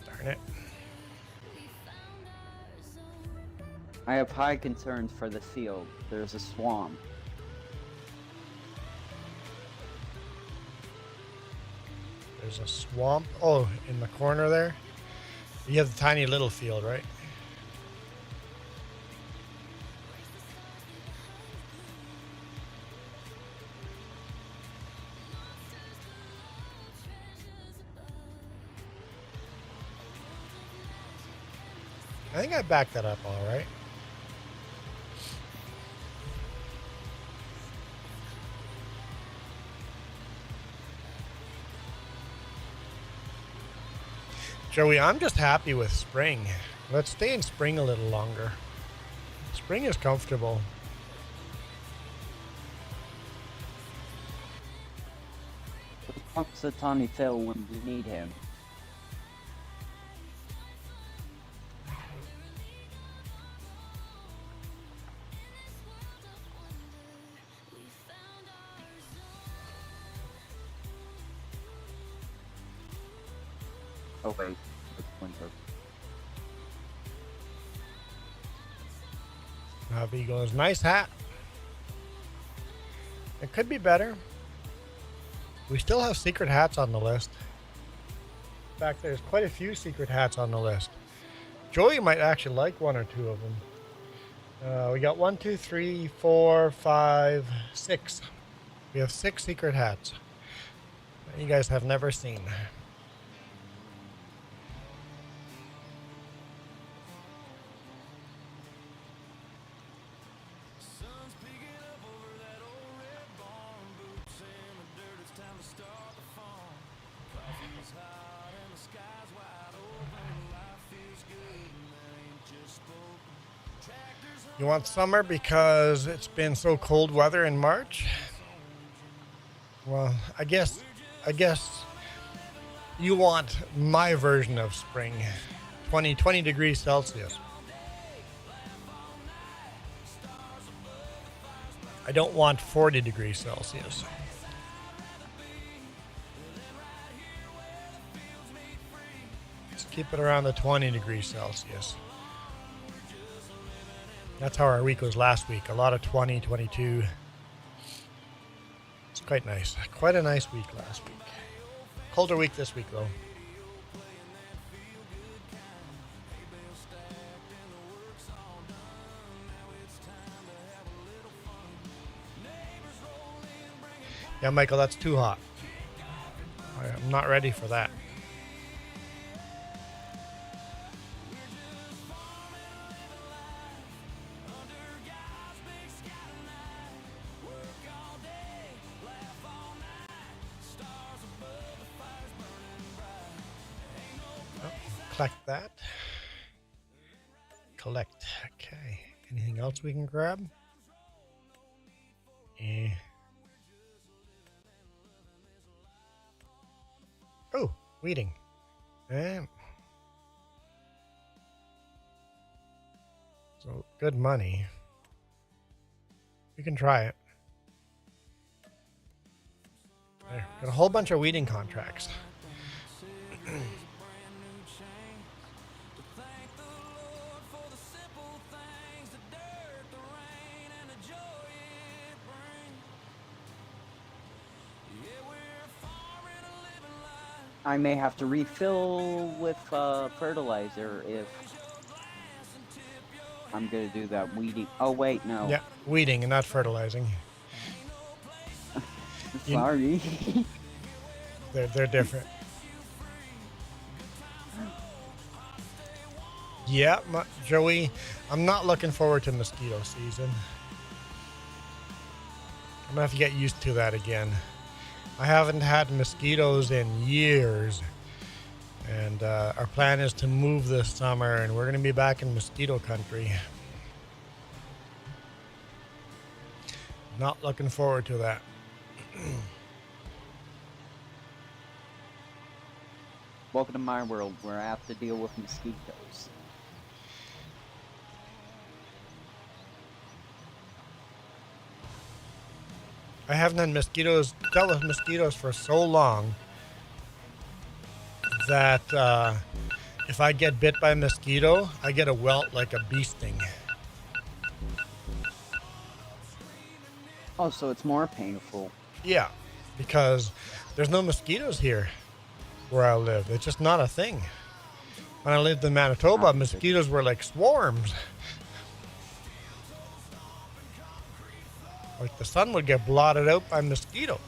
Darn it. I have high concerns for the field. There's a swamp. There's a swamp. Oh, in the corner there? You have the tiny little field, right? I think I backed that up all right. Joey, I'm just happy with spring. Let's stay in spring a little longer. Spring is comfortable. Punxsutawney Phil when we need him. Oh wait, it's winter. Eagles, nice hat. It could be better. We still have secret hats on the list. In fact, there's quite a few secret hats on the list. Joey might actually like one or two of them. We got 1, 2, 3, 4, 5, 6. We have 6 secret hats that you guys have never seen. You want summer because it's been so cold weather in March? Well, I guess you want my version of spring. 20 degrees Celsius. I don't want 40 degrees Celsius. Let's keep it around the 20 degrees Celsius. That's how our week was last week. A lot of 20, 22. It's quite nice. Quite a nice week last week. Colder week this week, though. Yeah, Michael, that's too hot. I'm not ready for that. Collect that. Collect. Okay. Anything else we can grab? Oh, weeding. So good money. We can try it. There. Got a whole bunch of weeding contracts. I may have to refill with fertilizer if I'm gonna do that weeding. Oh wait, no. Yeah, weeding and not fertilizing. Sorry. They're different. Yeah, Joey, I'm not looking forward to mosquito season. I'm gonna have to get used to that again. I haven't had mosquitoes in years, and our plan is to move this summer, and we're going to be back in mosquito country. Not looking forward to that. Welcome to my world where I have to deal with mosquitoes. I haven't had dealt with mosquitoes for so long that if I get bit by a mosquito, I get a welt like a bee sting. Oh, so it's more painful. Yeah, because there's no mosquitoes here where I live. It's just not a thing. When I lived in Manitoba, Oh, mosquitoes were like swarms. Like the sun would get blotted out by mosquitoes.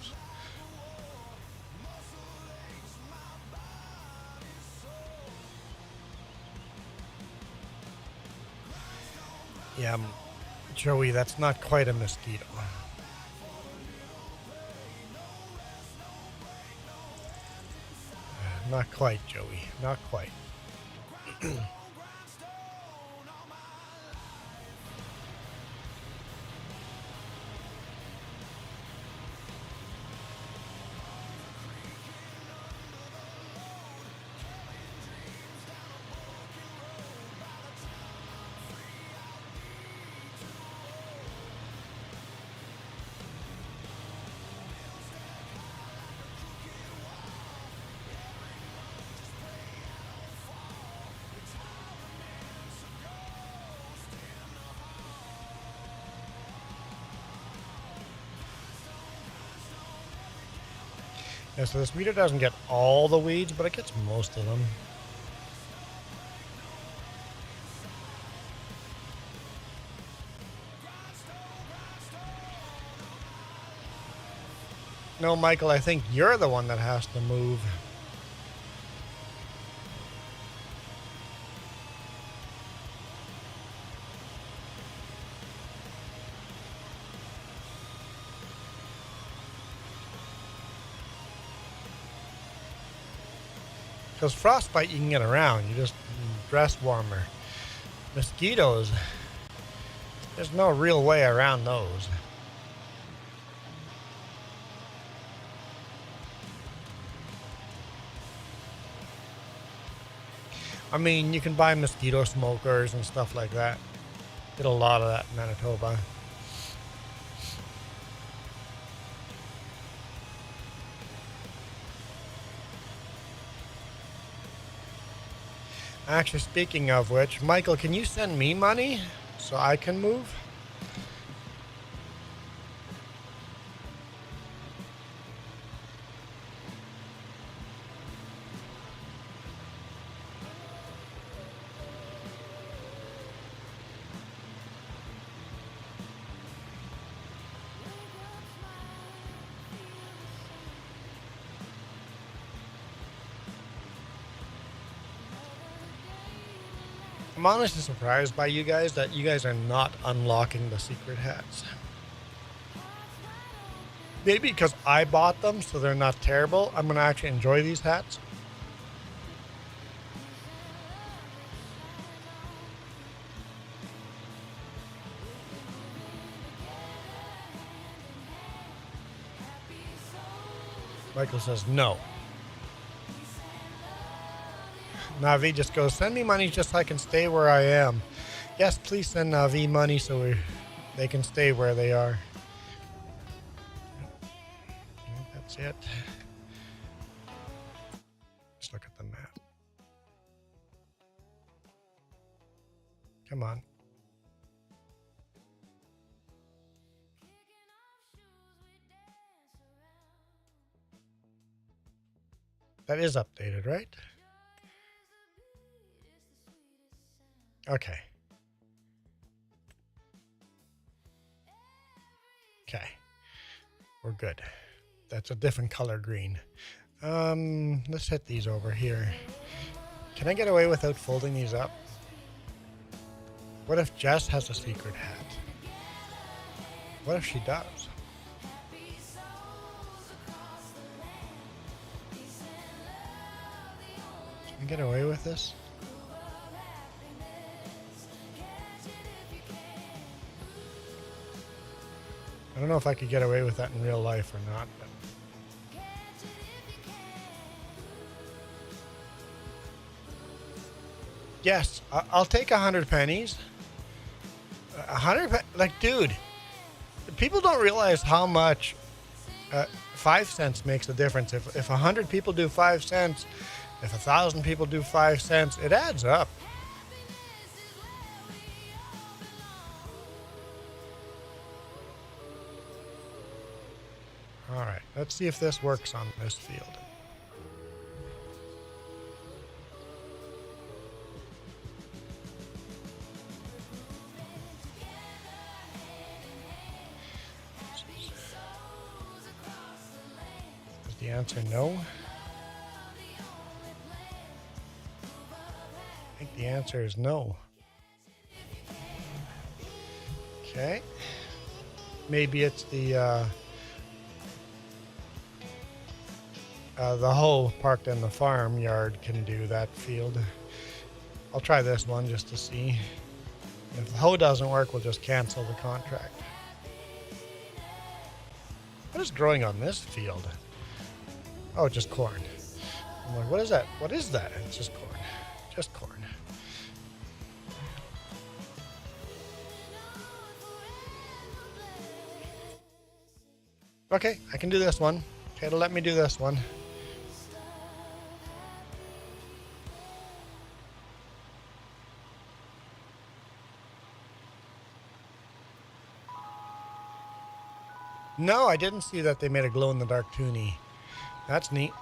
Yeah, Joey, that's not quite a mosquito. Not quite, Joey. Not quite. Yeah, so this meter doesn't get all the weeds, but it gets most of them. No, Michael, I think you're the one that has to move. Because frostbite you can get around. You just dress warmer. Mosquitoes, there's no real way around those. I mean, you can buy mosquito smokers and stuff like that. Get a lot of that in Manitoba. Actually, speaking of which, Michael, can you send me money so I can move? I'm honestly surprised by you guys that you guys are not unlocking the secret hats. Maybe because I bought them, so they're not terrible. I'm going to actually enjoy these hats. Michael says no. Navi just goes, send me money just so I can stay where I am. Yes, please send Navi money so they can stay where they are. That's it. Let's look at the map. Come on. That is updated, right? Okay. Okay. We're good. That's a different color green. Let's hit these over here. Can I get away without folding these up? What if Jess has a secret hat? What if she does? Can I get away with this? I don't know if I could get away with that in real life or not. But yes, I'll take 100 pennies. 100, like, dude, people don't realize how much 5 cents makes a difference. If 100 people do 5 cents, if 1,000 people do 5 cents, it adds up. All right, let's see if this works on this field. the answer no. I think the answer is no. Okay. Maybe it's the hoe parked in the farmyard can do that field. I'll try this one just to see. If the hoe doesn't work, we'll just cancel the contract. What is growing on this field? Oh, just corn. I'm like, what is that? What is that? It's just corn. Just corn. Okay, I can do this one. Okay, it'll let me do this one. No, I didn't see that they made a glow-in-the-dark toonie. That's neat.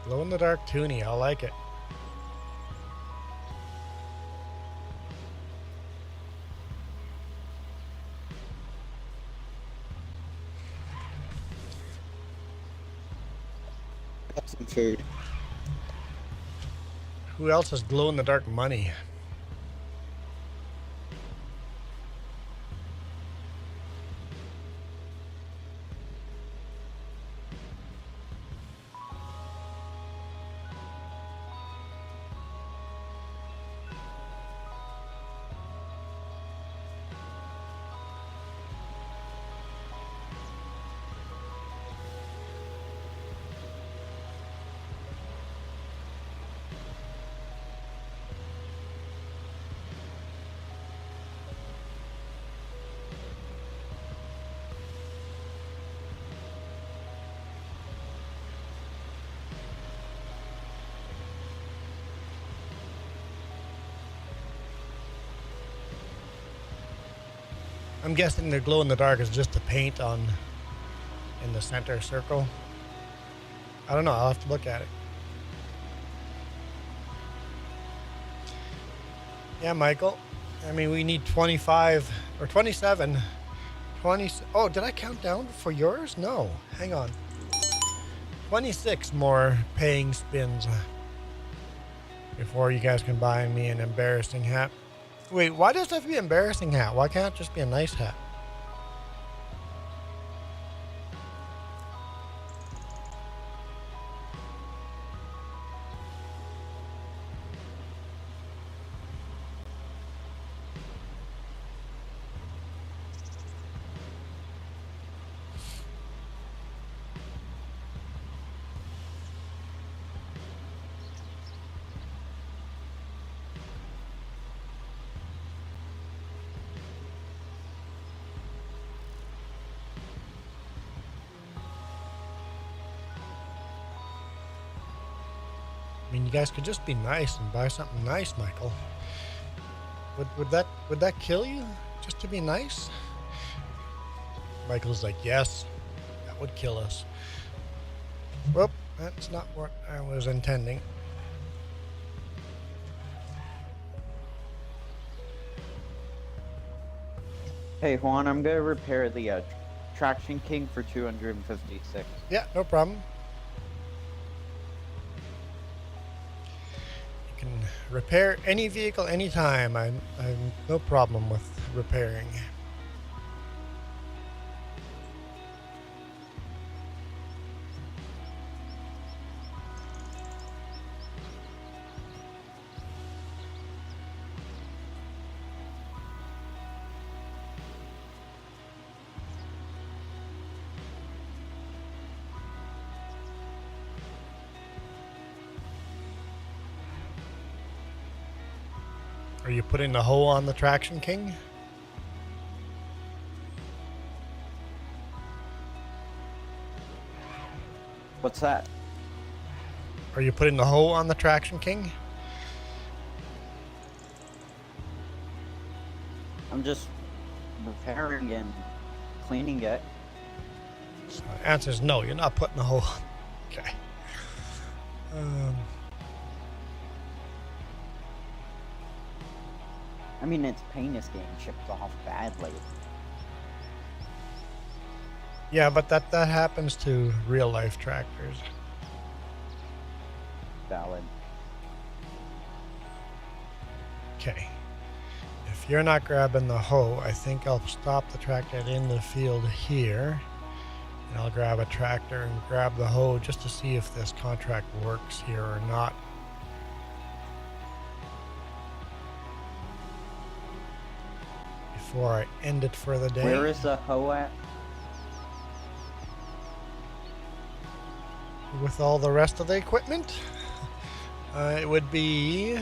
Glow-in-the-dark toonie, I like it. Got some food. Who else has glow-in-the-dark money? I'm guessing the glow in the dark is just the paint on in the center circle. I don't know, I'll have to look at it. Yeah, Michael. I mean, we need 25 or 27. 20. Oh, did I count down for yours? No. Hang on. 26 more paying spins before you guys can buy me an embarrassing hat. Wait, why does it have to be an embarrassing hat? Why can't it just be a nice hat? I mean, you guys could just be nice and buy something nice, Michael. Would that kill you? Just to be nice? Michael's like, yes, that would kill us. Whoop, that's not what I was intending. Hey Juan, I'm gonna repair the Traction King for 256. Yeah, no problem. You can repair any vehicle anytime. I'm no problem with repairing. Are you putting the hoe on the Traction King? What's that? Are you putting the hoe on the Traction King? I'm just repairing and cleaning it. So the answer is no, you're not putting the hoe on. Okay. I mean, its paint is getting chipped off badly. Yeah, but that happens to real life tractors. Valid. Okay. If you're not grabbing the hoe, I think I'll stop the tractor in the field here. And I'll grab a tractor and grab the hoe just to see if this contract works here or not. Before I end it for the day. Where is the hoe at? With all the rest of the equipment, it would be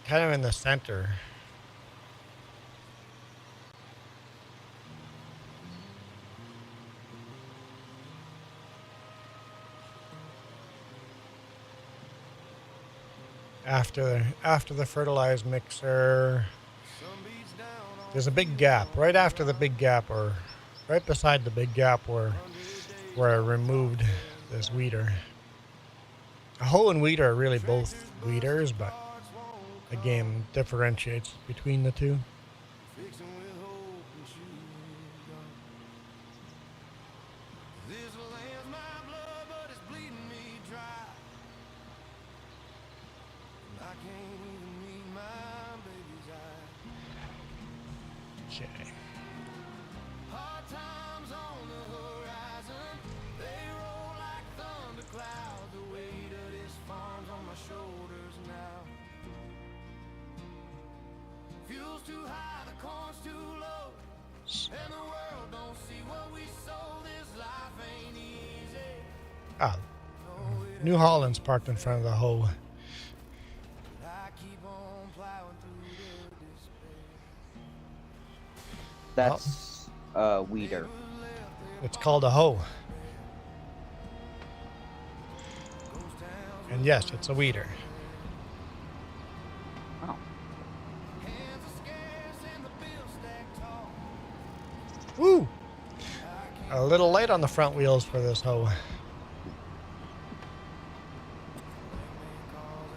kind of in the center. After the fertilized mixer, there's a big gap right after the big gap, or right beside the big gap where I removed this weeder. A hoe and weeder are really both weeders, but the game differentiates between the two. Okay. Ah, New Holland's parked in front of the hoe. That's a weeder. It's called a hoe. And yes, it's a weeder. Oh. Woo! A little light on the front wheels for this hoe.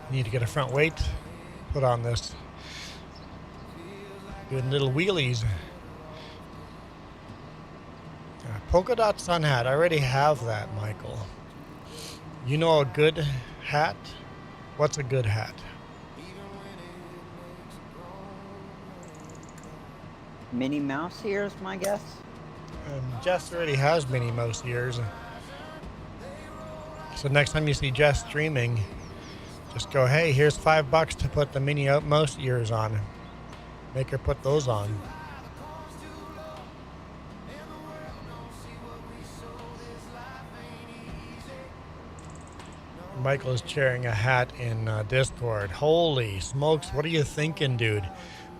Need to get a front weight put on this. Doing little wheelies. Polka dot sun hat. I already have that, Michael. You know a good hat? What's a good hat? Minnie Mouse ears, my guess? Jess already has Minnie Mouse ears. So next time you see Jess streaming, just go, hey, here's $5 to put the Minnie Mouse ears on. Make her put those on. Michael is sharing a hat in Discord. Holy smokes, what are you thinking, dude?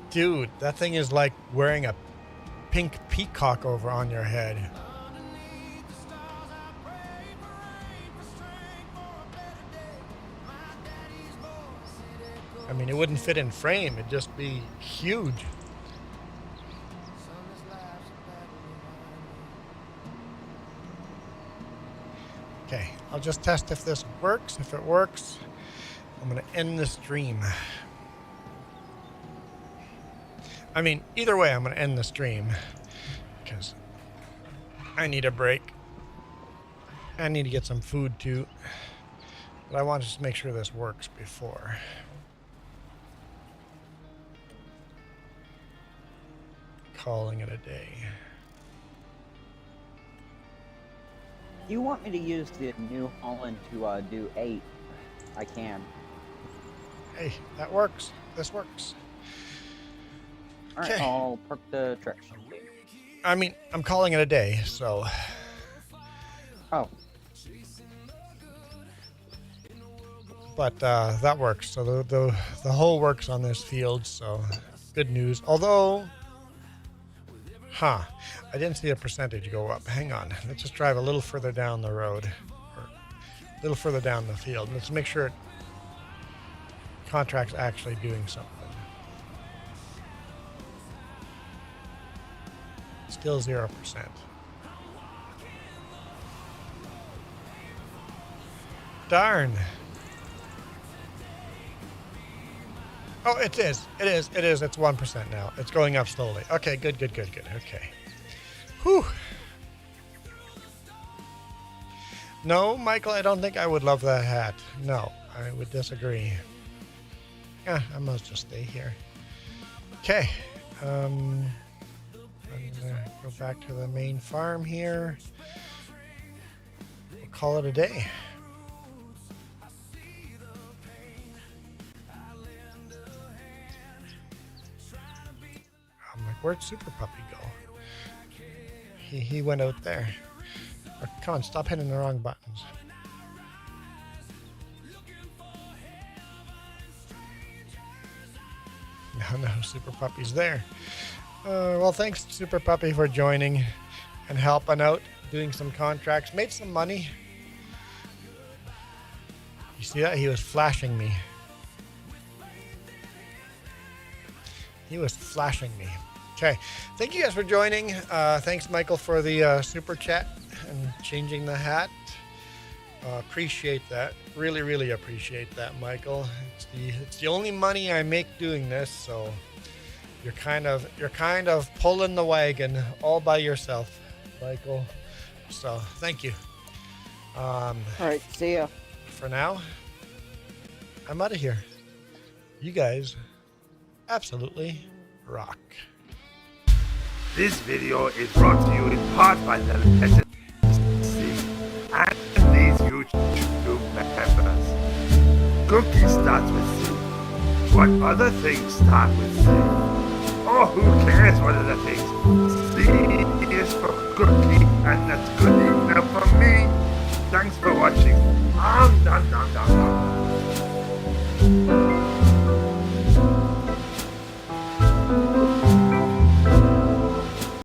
Dude, that thing is like wearing a pink peacock over on your head. I mean, it wouldn't fit in frame. It'd just be huge. Okay, I'll just test if this works. If it works, I'm going to end the stream. I mean, either way, I'm going to end the stream because I need a break. I need to get some food too. But I want to just make sure this works before. Calling it a day. Do you want me to use the New Holland to do 8? I can. Hey, that works. This works. Alright, Okay. I'll park the truck. I mean, I'm calling it a day, so. Oh. But that works. So the whole works on this field, so good news. Although, I didn't see a percentage go up. Hang on. Let's just drive a little further down the road. Or a little further down the field. Let's make sure it contract's actually doing something. Still 0%. Darn. Oh, it is. It's 1% now. It's going up slowly. Okay, good. Okay. Whew. No, Michael, I don't think I would love that hat. No, I would disagree. Yeah, I must just stay here. Okay. I'm gonna go back to the main farm here. We'll call it a day. I'm like, where'd Super Puppy go? He went out there. Oh, come on, stop hitting the wrong buttons. No, Super Puppy's there. Well, thanks, Super Puppy, for joining and helping out, doing some contracts. Made some money. You see that? He was flashing me. He was flashing me. Okay. Thank you guys for joining. Thanks, Michael, for the super chat and changing the hat. Appreciate that. Really appreciate that, Michael. It's the only money I make doing this, so you're kind of pulling the wagon all by yourself, Michael. So thank you. All right, see ya. For now, I'm out of here. You guys absolutely rock. This video is brought to you in part by the SC and these YouTube members. Cookie starts with C. What other things start with C? Oh, who cares what other things? C is for cookie, and that's good enough for me. Thanks for watching.